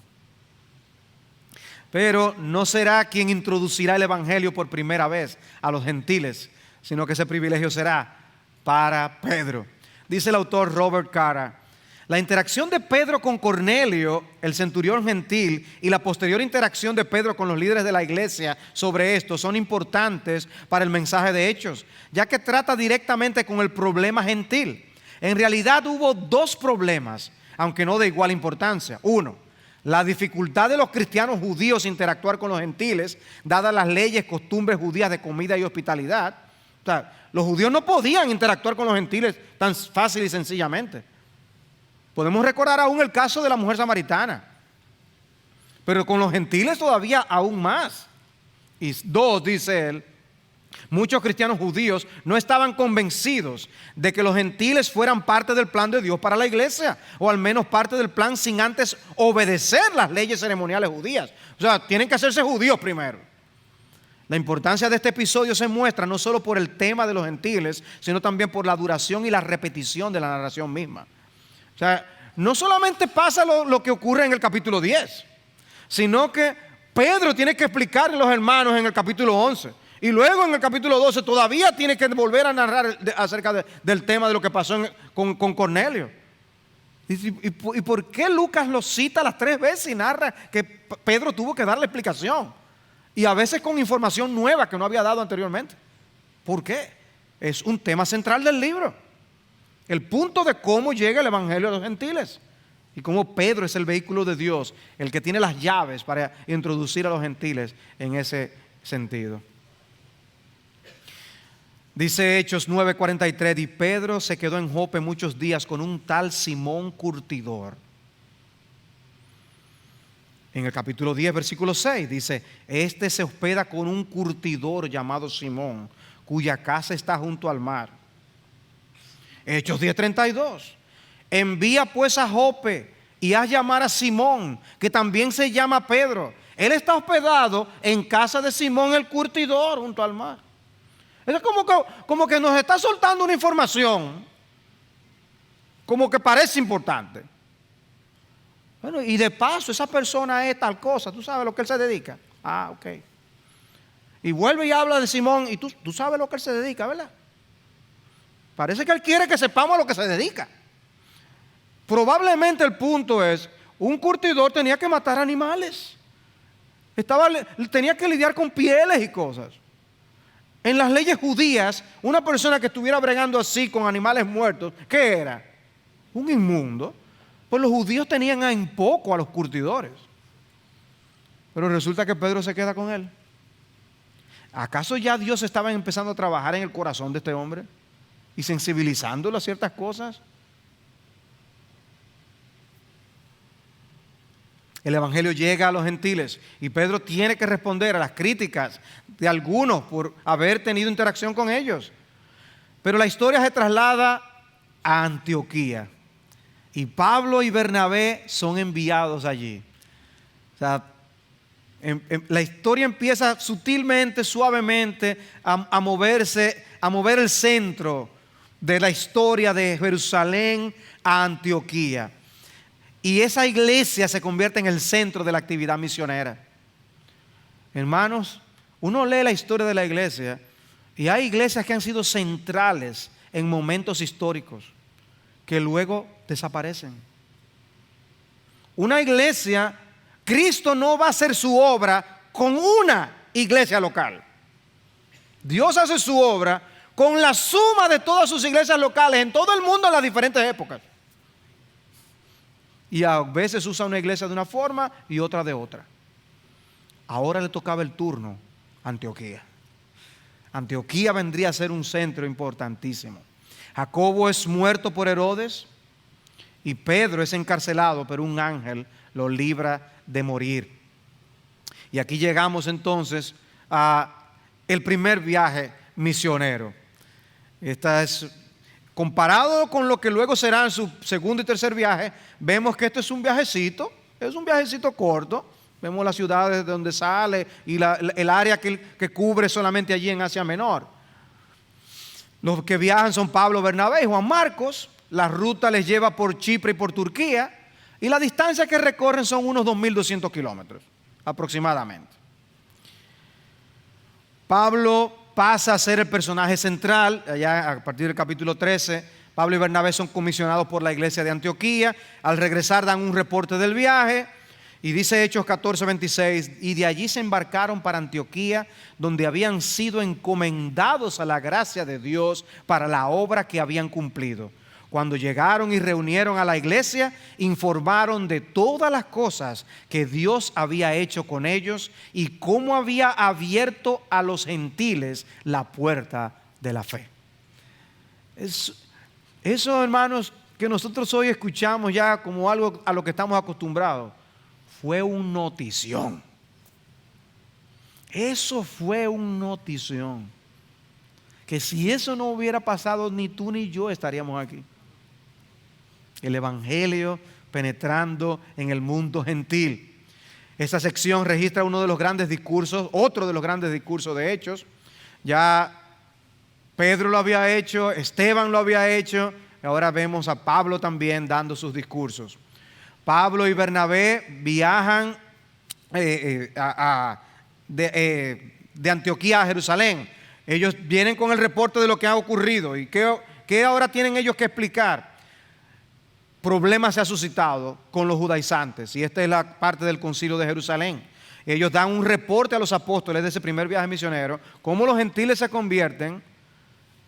Pero no será quien introducirá el evangelio por primera vez a los gentiles, sino que ese privilegio será para Pedro. Dice el autor Robert Cara, La interacción de Pedro con Cornelio, el centurión gentil, y la posterior interacción de Pedro con los líderes de la iglesia sobre esto son importantes para el mensaje de Hechos, ya que trata directamente con el problema gentil. En realidad hubo dos problemas, aunque no de igual importancia. Uno, la dificultad de los cristianos judíos interactuar con los gentiles, dadas las leyes, costumbres judías de comida y hospitalidad. O sea, los judíos no podían interactuar con los gentiles tan fácil y sencillamente. Podemos recordar aún el caso de la mujer samaritana, pero con los gentiles todavía aún más. Y dos, dice él, muchos cristianos judíos no estaban convencidos de que los gentiles fueran parte del plan de Dios para la iglesia, o al menos parte del plan sin antes obedecer las leyes ceremoniales judías. O sea, tienen que hacerse judíos primero. La importancia de este episodio se muestra no solo por el tema de los gentiles, sino también por la duración y la repetición de la narración misma. O sea, no solamente pasa lo que ocurre en el capítulo 10, sino que Pedro tiene que explicarle a los hermanos en el capítulo 11. Y luego en el capítulo 12 todavía tiene que volver a narrar acerca del tema de lo que pasó con Cornelio. ¿Y por qué Lucas lo cita las 3 veces y narra que Pedro tuvo que darle explicación? Y a veces con información nueva que no había dado anteriormente. ¿Por qué? Es un tema central del libro. El punto de cómo llega el evangelio a los gentiles. Y cómo Pedro es el vehículo de Dios, el que tiene las llaves para introducir a los gentiles en ese sentido. Dice Hechos 9:43, y Pedro se quedó en Jope muchos días con un tal Simón curtidor. En el capítulo 10, versículo 6, dice, este se hospeda con un curtidor llamado Simón, cuya casa está junto al mar. Hechos 10:32, envía pues a Jope y haz llamar a Simón, que también se llama Pedro. Él está hospedado en casa de Simón el curtidor junto al mar. Es como que nos está soltando una información, como que parece importante. Bueno, y de paso, esa persona es tal cosa, ¿tú sabes lo que él se dedica? Ah, ok. Y vuelve y habla de Simón, y tú sabes lo que él se dedica, ¿verdad? Parece que él quiere que sepamos a lo que se dedica. Probablemente el punto es, un curtidor tenía que matar animales. Tenía que lidiar con pieles y cosas. En las leyes judías, una persona que estuviera bregando así con animales muertos, ¿qué era? Un inmundo. Pues los judíos tenían en poco a los curtidores. Pero resulta que Pedro se queda con él. ¿Acaso ya Dios estaba empezando a trabajar en el corazón de este hombre y sensibilizándolo a ciertas cosas? El evangelio llega a los gentiles y Pedro tiene que responder a las críticas de algunos por haber tenido interacción con ellos. Pero la historia se traslada a Antioquía y Pablo y Bernabé son enviados allí. O sea, la historia empieza sutilmente, suavemente a mover el centro de la historia de Jerusalén a Antioquía. Y esa iglesia se convierte en el centro de la actividad misionera. Hermanos, uno lee la historia de la iglesia y hay iglesias que han sido centrales en momentos históricos que luego desaparecen. Una iglesia, Cristo no va a hacer su obra con una iglesia local. Dios hace su obra con la suma de todas sus iglesias locales en todo el mundo en las diferentes épocas. Y a veces usa una iglesia de una forma y otra de otra. Ahora le tocaba el turno a Antioquía. Antioquía vendría a ser un centro importantísimo. Jacobo es muerto por Herodes y Pedro es encarcelado, pero un ángel lo libra de morir. Y aquí llegamos entonces a el primer viaje misionero. Esta es, comparado con lo que luego será en su segundo y tercer viaje, vemos que este es un viajecito corto. Vemos las ciudades de donde sale y el área que cubre solamente allí en Asia Menor. Los que viajan son Pablo, Bernabé y Juan Marcos. La ruta les lleva por Chipre y por Turquía. Y la distancia que recorren son unos 2.200 kilómetros aproximadamente. Pablo pasa a ser el personaje central. Allá a partir del capítulo 13 Pablo y Bernabé son comisionados por la iglesia de Antioquía. Al regresar dan un reporte del viaje. Y dice Hechos 14:26, y de allí se embarcaron para Antioquía, donde habían sido encomendados a la gracia de Dios para la obra que habían cumplido. Cuando llegaron y reunieron a la iglesia, informaron de todas las cosas que Dios había hecho con ellos y cómo había abierto a los gentiles la puerta de la fe. Eso, hermanos, que nosotros hoy escuchamos ya como algo a lo que estamos acostumbrados, fue un notición. Eso fue un notición. Que si eso no hubiera pasado, ni tú ni yo estaríamos aquí. El evangelio penetrando en el mundo gentil. Esta sección registra uno de los grandes discursos, otro de los grandes discursos de Hechos. Ya Pedro lo había hecho, Esteban lo había hecho, y ahora vemos a Pablo también dando sus discursos. Pablo y Bernabé viajan de Antioquía a Jerusalén. Ellos vienen con el reporte de lo que ha ocurrido. ¿Y qué ahora tienen ellos que explicar? Problemas se ha suscitado con los judaizantes. Y esta es la parte del concilio de Jerusalén. Ellos dan un reporte a los apóstoles de ese primer viaje misionero, cómo los gentiles se convierten.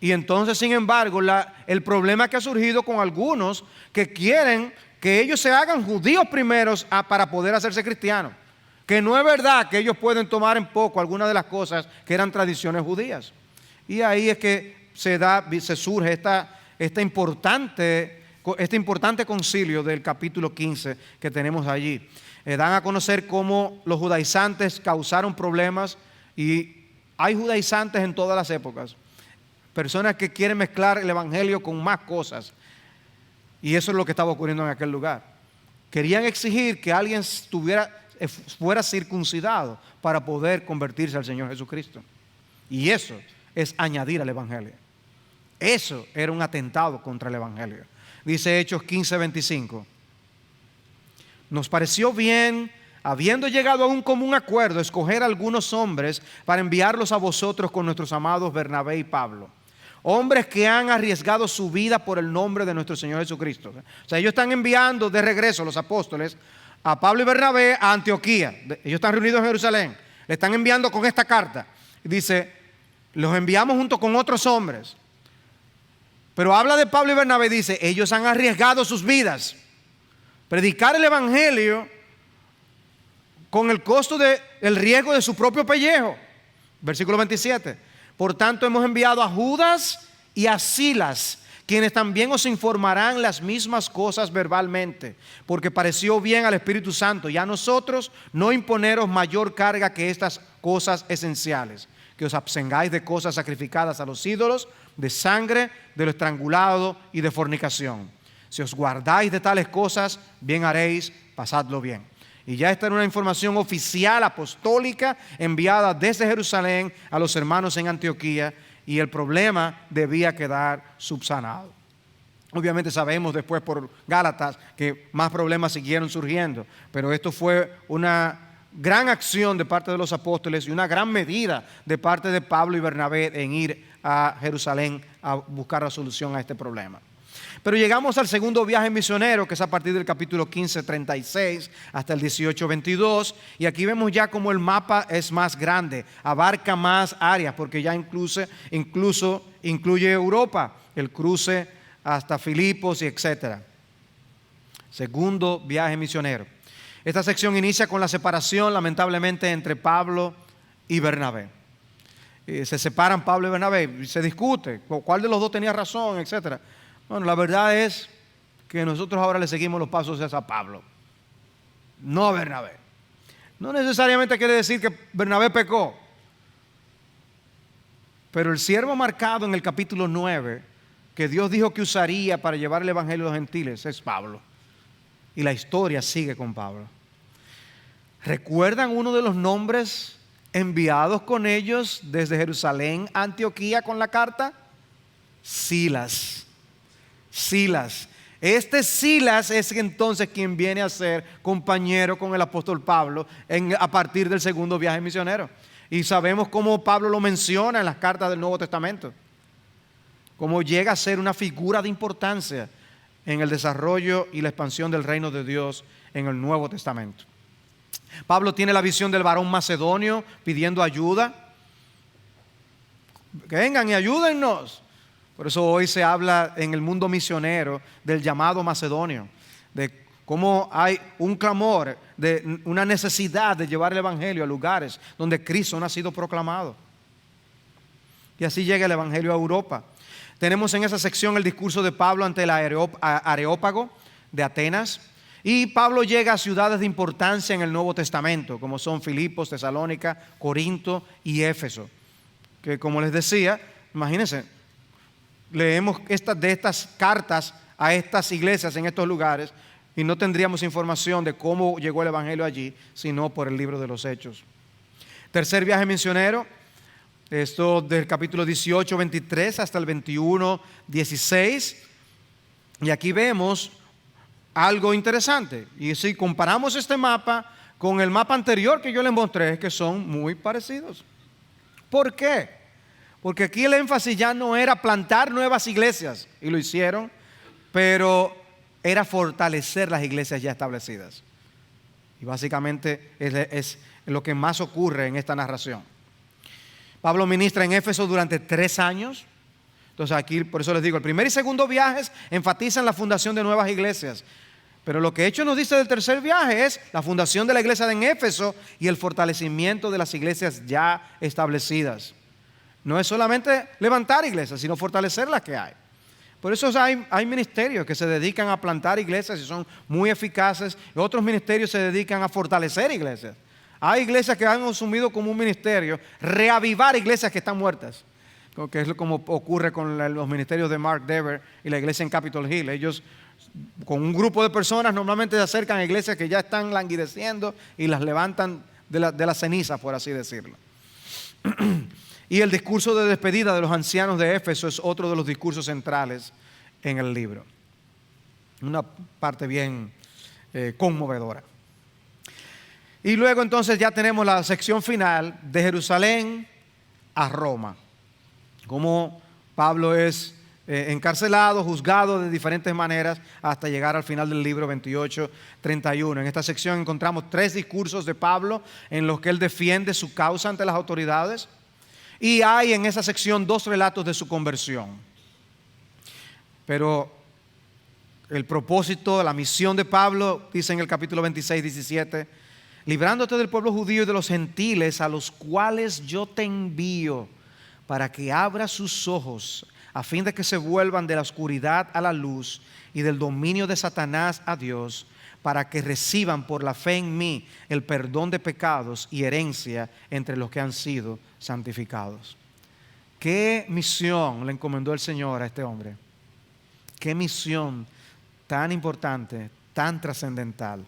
Y entonces, sin embargo, el problema que ha surgido con algunos que quieren que ellos se hagan judíos primeros para poder hacerse cristianos. Que no es verdad que ellos pueden tomar en poco algunas de las cosas que eran tradiciones judías. Y ahí es que se surge este importante concilio del capítulo 15 que tenemos allí. Dan a conocer cómo los judaizantes causaron problemas, y hay judaizantes en todas las épocas. Personas que quieren mezclar el evangelio con más cosas. Y eso es lo que estaba ocurriendo en aquel lugar. Querían exigir que alguien fuera circuncidado para poder convertirse al Señor Jesucristo. Y eso es añadir al evangelio. Eso era un atentado contra el evangelio. Dice Hechos 15:25. Nos pareció bien, habiendo llegado a un común acuerdo, escoger algunos hombres para enviarlos a vosotros con nuestros amados Bernabé y Pablo. Hombres que han arriesgado su vida por el nombre de nuestro Señor Jesucristo. O sea, ellos están enviando de regreso, los apóstoles, a Pablo y Bernabé a Antioquía. Ellos están reunidos en Jerusalén. Le están enviando con esta carta. Dice, los enviamos junto con otros hombres. Pero habla de Pablo y Bernabé, dice, ellos han arriesgado sus vidas. Predicar el evangelio con el costo del riesgo de su propio pellejo. Versículo 27. Por tanto, hemos enviado a Judas y a Silas, quienes también os informarán las mismas cosas verbalmente, porque pareció bien al Espíritu Santo y a nosotros no imponeros mayor carga que estas cosas esenciales, que os abstengáis de cosas sacrificadas a los ídolos, de sangre, de lo estrangulado y de fornicación. Si os guardáis de tales cosas, bien haréis, pasadlo bien. Y ya esta era una información oficial, apostólica, enviada desde Jerusalén a los hermanos en Antioquía, y el problema debía quedar subsanado. Obviamente sabemos después por Gálatas que más problemas siguieron surgiendo, pero esto fue una gran acción de parte de los apóstoles y una gran medida de parte de Pablo y Bernabé en ir a Jerusalén a buscar la solución a este problema. Pero llegamos al segundo viaje misionero, que es a partir del capítulo 15:36 hasta el 18:22, y aquí vemos ya como el mapa es más grande, abarca más áreas, porque ya incluso incluye Europa, el cruce hasta Filipos y etcétera. Segundo viaje misionero. Esta sección inicia con la separación, lamentablemente, entre Pablo y Bernabé. Se separan Pablo y Bernabé, se discute cuál de los dos tenía razón, etcétera. Bueno, la verdad es que nosotros ahora le seguimos los pasos a Pablo, no a Bernabé. No necesariamente quiere decir que Bernabé pecó, pero el siervo marcado en el capítulo 9, que Dios dijo que usaría para llevar el evangelio a los gentiles, es Pablo. Y la historia sigue con Pablo. ¿Recuerdan uno de los nombres enviados con ellos desde Jerusalén a Antioquía con la carta? Silas. Este Silas es entonces quien viene a ser compañero con el apóstol Pablo a partir del segundo viaje misionero. Y sabemos cómo Pablo lo menciona en las cartas del Nuevo Testamento. cómo llega a ser una figura de importancia en el desarrollo y la expansión del reino de Dios en el Nuevo Testamento. Pablo tiene la visión del varón macedonio pidiendo ayuda. Que vengan y ayúdennos. Por eso hoy se habla en el mundo misionero del llamado macedonio, de cómo hay un clamor, de una necesidad de llevar el evangelio a lugares donde Cristo no ha sido proclamado. Y así llega el evangelio a Europa. Tenemos en esa sección el discurso de Pablo ante el Areópago de Atenas. Y Pablo llega a ciudades de importancia en el Nuevo Testamento, como son Filipos, Tesalónica, Corinto y Éfeso. Que como les decía, imagínense, leemos de estas cartas a estas iglesias en estos lugares y no tendríamos información de cómo llegó el evangelio allí, sino por el libro de los Hechos. Tercer viaje misionero, esto del capítulo 18, 23 hasta el 21, 16. Y aquí vemos algo interesante. Y si comparamos este mapa con el mapa anterior que yo les mostré, es que son muy parecidos. ¿Por qué? Porque aquí el énfasis ya no era plantar nuevas iglesias, y lo hicieron, pero era fortalecer las iglesias ya establecidas. Y básicamente es lo que más ocurre en esta narración. Pablo ministra en Éfeso durante 3 años. Entonces aquí, por eso les digo, el primer y segundo viajes enfatizan la fundación de nuevas iglesias. Pero lo que Hechos nos dice del tercer viaje es la fundación de la iglesia en Éfeso y el fortalecimiento de las iglesias ya establecidas. No es solamente levantar iglesias, sino fortalecer las que hay. Por eso hay ministerios que se dedican a plantar iglesias y son muy eficaces. Y otros ministerios se dedican a fortalecer iglesias. Hay iglesias que han asumido como un ministerio reavivar iglesias que están muertas, que es como ocurre con los ministerios de Mark Dever y la iglesia en Capitol Hill. Ellos, con un grupo de personas, normalmente se acercan a iglesias que ya están languideciendo y las levantan de la ceniza, por así decirlo. Y el discurso de despedida de los ancianos de Éfeso es otro de los discursos centrales en el libro. Una parte bien conmovedora. Y luego entonces ya tenemos la sección final de Jerusalén a Roma. Cómo Pablo es encarcelado, juzgado de diferentes maneras hasta llegar al final del libro 28, 31. En esta sección encontramos 3 discursos de Pablo en los que él defiende su causa ante las autoridades. Y hay en esa sección 2 relatos de su conversión. Pero el propósito, la misión de Pablo, dice en el capítulo 26, 17, librándote del pueblo judío y de los gentiles a los cuales yo te envío para que abra sus ojos a fin de que se vuelvan de la oscuridad a la luz y del dominio de Satanás a Dios, para que reciban por la fe en mí el perdón de pecados y herencia entre los que han sido santificados. ¿Qué misión le encomendó el Señor a este hombre? ¿Qué misión tan importante, tan trascendental?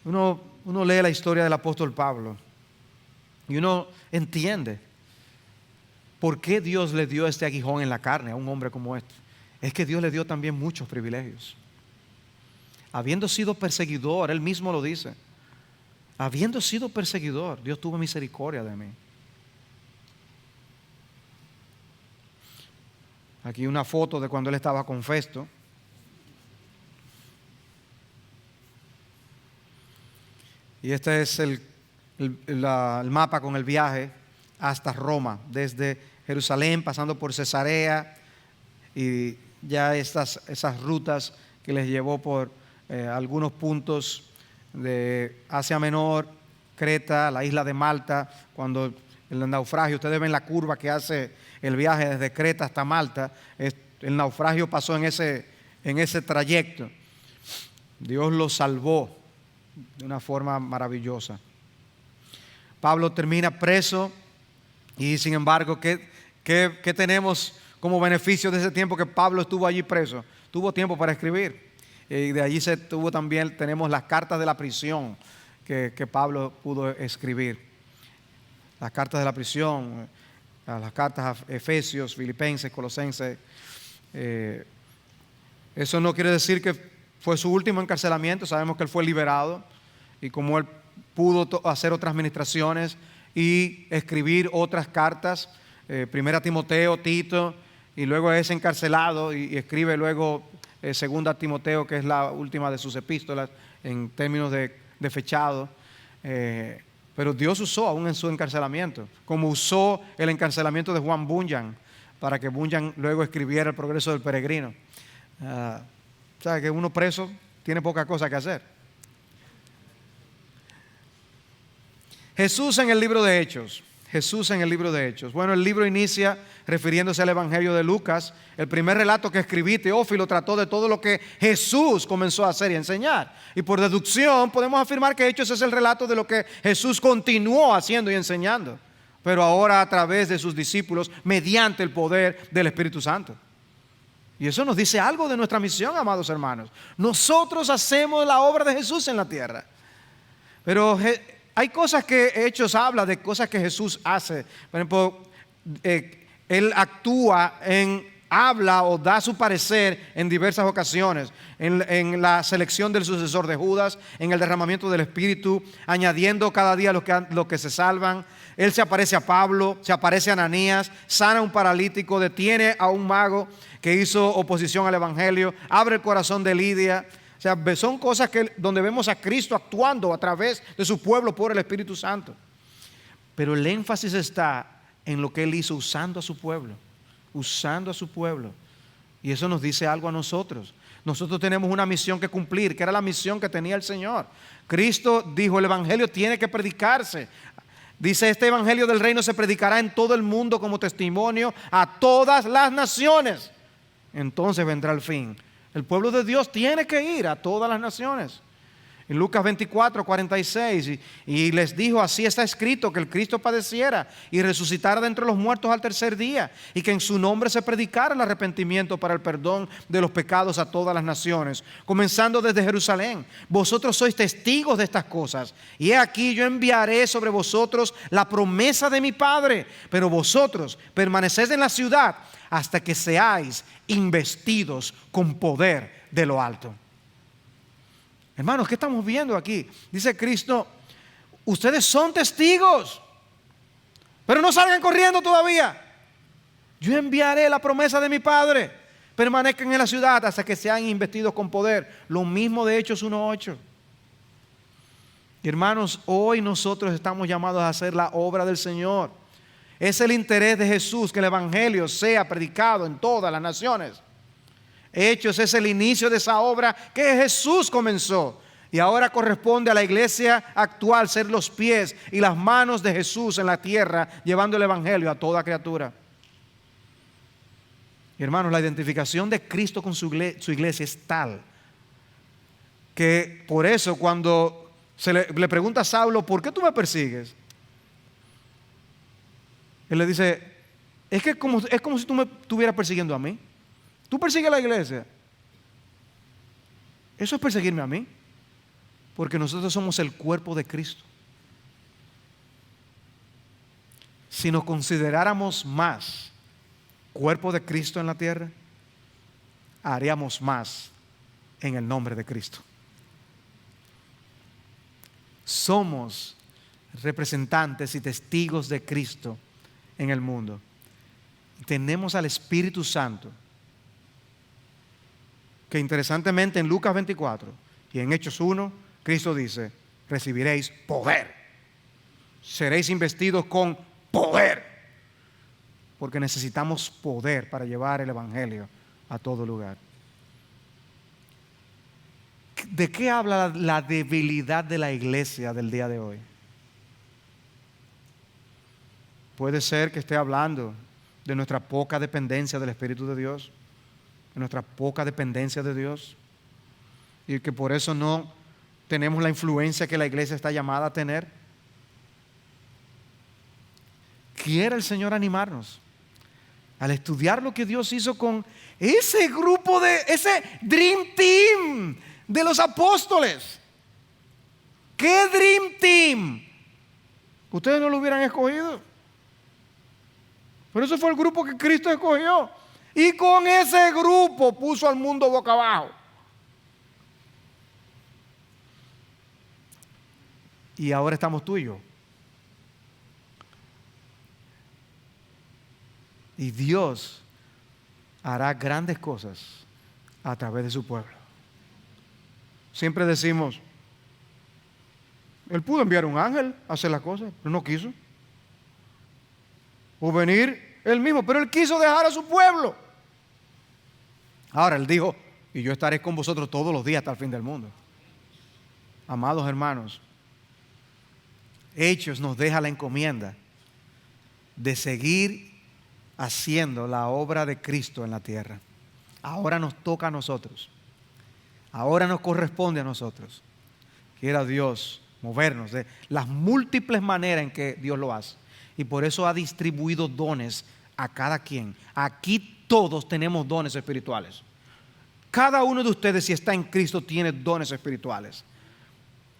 Uno lee la historia del apóstol Pablo y uno entiende por qué Dios le dio este aguijón en la carne a un hombre como este. Es que Dios le dio también muchos privilegios. Habiendo sido perseguidor, él mismo lo dice, habiendo sido perseguidor, Dios tuvo misericordia de mí. Aquí una foto de cuando él estaba con Festo. Y este es el mapa con el viaje hasta Roma, desde Jerusalén, pasando por Cesarea y ya esas rutas que les llevó por algunos puntos de Asia Menor, Creta, la isla de Malta, cuando el naufragio, ustedes ven la curva que hace el viaje desde Creta hasta Malta, el naufragio pasó en ese trayecto. Dios lo salvó de una forma maravillosa. Pablo termina preso y sin embargo, ¿qué tenemos como beneficio de ese tiempo que Pablo estuvo allí preso? Tuvo tiempo para escribir. Y de allí tenemos las cartas de la prisión que Pablo pudo escribir. Las cartas de la prisión, las cartas a Efesios, Filipenses, Colosenses. Eso no quiere decir que fue su último encarcelamiento. Sabemos que él fue liberado y como él pudo hacer otras ministraciones y escribir otras cartas, Primera Timoteo, Tito, y luego es encarcelado y escribe luego Segunda Timoteo, que es la última de sus epístolas en términos de fechado. Pero Dios usó aún en su encarcelamiento, como usó el encarcelamiento de Juan Bunyan, para que Bunyan luego escribiera El progreso del peregrino. O sea, que uno preso tiene poca cosa que hacer. Jesús en el libro de Hechos. Jesús en el libro de Hechos. Bueno, el libro inicia refiriéndose al Evangelio de Lucas. El primer relato que escribí, Teófilo, trató de todo lo que Jesús comenzó a hacer y enseñar. Y por deducción podemos afirmar que Hechos es el relato de lo que Jesús continuó haciendo y enseñando, pero ahora a través de sus discípulos, mediante el poder del Espíritu Santo. Y eso nos dice algo de nuestra misión, amados hermanos. Nosotros hacemos la obra de Jesús en la tierra. Pero hay cosas que Hechos habla de cosas que Jesús hace. Por ejemplo, Él habla o da su parecer en diversas ocasiones. En la selección del sucesor de Judas, en el derramamiento del Espíritu, añadiendo cada día los que se salvan. Él se aparece a Pablo, se aparece a Ananías, sana a un paralítico, detiene a un mago que hizo oposición al Evangelio, abre el corazón de Lidia. O sea, son cosas donde vemos a Cristo actuando a través de su pueblo por el Espíritu Santo. Pero el énfasis está en lo que Él hizo usando a su pueblo. Usando a su pueblo. Y eso nos dice algo a nosotros. Nosotros tenemos una misión que cumplir, que era la misión que tenía el Señor. Cristo dijo, el Evangelio tiene que predicarse. Dice, este Evangelio del reino se predicará en todo el mundo como testimonio a todas las naciones. Entonces vendrá el fin. El pueblo de Dios tiene que ir a todas las naciones. En Lucas 24, 46, y les dijo, así está escrito, que el Cristo padeciera y resucitara de entre los muertos al tercer día, y que en su nombre se predicara el arrepentimiento para el perdón de los pecados a todas las naciones, comenzando desde Jerusalén. Vosotros sois testigos de estas cosas, y he aquí yo enviaré sobre vosotros la promesa de mi Padre, pero vosotros permaneced en la ciudad hasta que seáis investidos con poder de lo alto. Hermanos, ¿qué estamos viendo aquí? Dice Cristo, ustedes son testigos, pero no salgan corriendo todavía. Yo enviaré la promesa de mi Padre. Permanezcan en la ciudad hasta que sean investidos con poder. Lo mismo de Hechos 1:8. Hermanos, hoy nosotros estamos llamados a hacer la obra del Señor. Es el interés de Jesús que el Evangelio sea predicado en todas las naciones. Hechos es el inicio de esa obra que Jesús comenzó. Y ahora corresponde a la iglesia actual ser los pies y las manos de Jesús en la tierra, llevando el Evangelio a toda criatura. Y hermanos, la identificación de Cristo con su iglesia es tal que por eso cuando le pregunta a Saulo, ¿por qué tú me persigues? Él le dice, es como si tú me estuvieras persiguiendo a mí. Tú persigues a la iglesia. Eso es perseguirme a mí. Porque nosotros somos el cuerpo de Cristo. Si nos consideráramos más cuerpo de Cristo en la tierra, haríamos más en el nombre de Cristo. Somos representantes y testigos de Cristo en el mundo. Tenemos al Espíritu Santo, que interesantemente en Lucas 24 y en Hechos 1, Cristo dice, recibiréis poder. Seréis investidos con poder. Porque necesitamos poder para llevar el Evangelio a todo lugar. ¿De qué habla la debilidad de la iglesia del día de hoy? Puede ser que esté hablando de nuestra poca dependencia del Espíritu de Dios, de nuestra poca dependencia de Dios, y que por eso no tenemos la influencia que la iglesia está llamada a tener. Quiere el Señor animarnos al estudiar lo que Dios hizo con ese grupo ese Dream Team de los apóstoles. ¿Qué Dream Team? Ustedes no lo hubieran escogido. Pero eso fue el grupo que Cristo escogió. Y con ese grupo puso al mundo boca abajo. Y ahora estamos tú y yo. Y Dios hará grandes cosas a través de su pueblo. Siempre decimos, Él pudo enviar un ángel a hacer las cosas, pero no quiso. O venir Él mismo, pero Él quiso dejar a su pueblo. Ahora Él dijo, y yo estaré con vosotros todos los días hasta el fin del mundo. Amados hermanos, Hechos nos deja la encomienda de seguir haciendo la obra de Cristo en la tierra. Ahora nos toca a nosotros. Ahora nos corresponde a nosotros. Quiera Dios movernos de las múltiples maneras en que Dios lo hace. Y por eso ha distribuido dones a cada quien. Aquí todos tenemos dones espirituales. Cada uno de ustedes, si está en Cristo, tiene dones espirituales.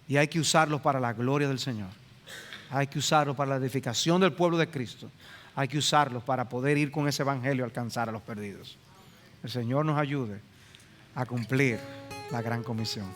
Y hay que usarlos para la gloria del Señor. Hay que usarlos para la edificación del pueblo de Cristo. Hay que usarlos para poder ir con ese evangelio a alcanzar a los perdidos. El Señor nos ayude a cumplir la gran comisión.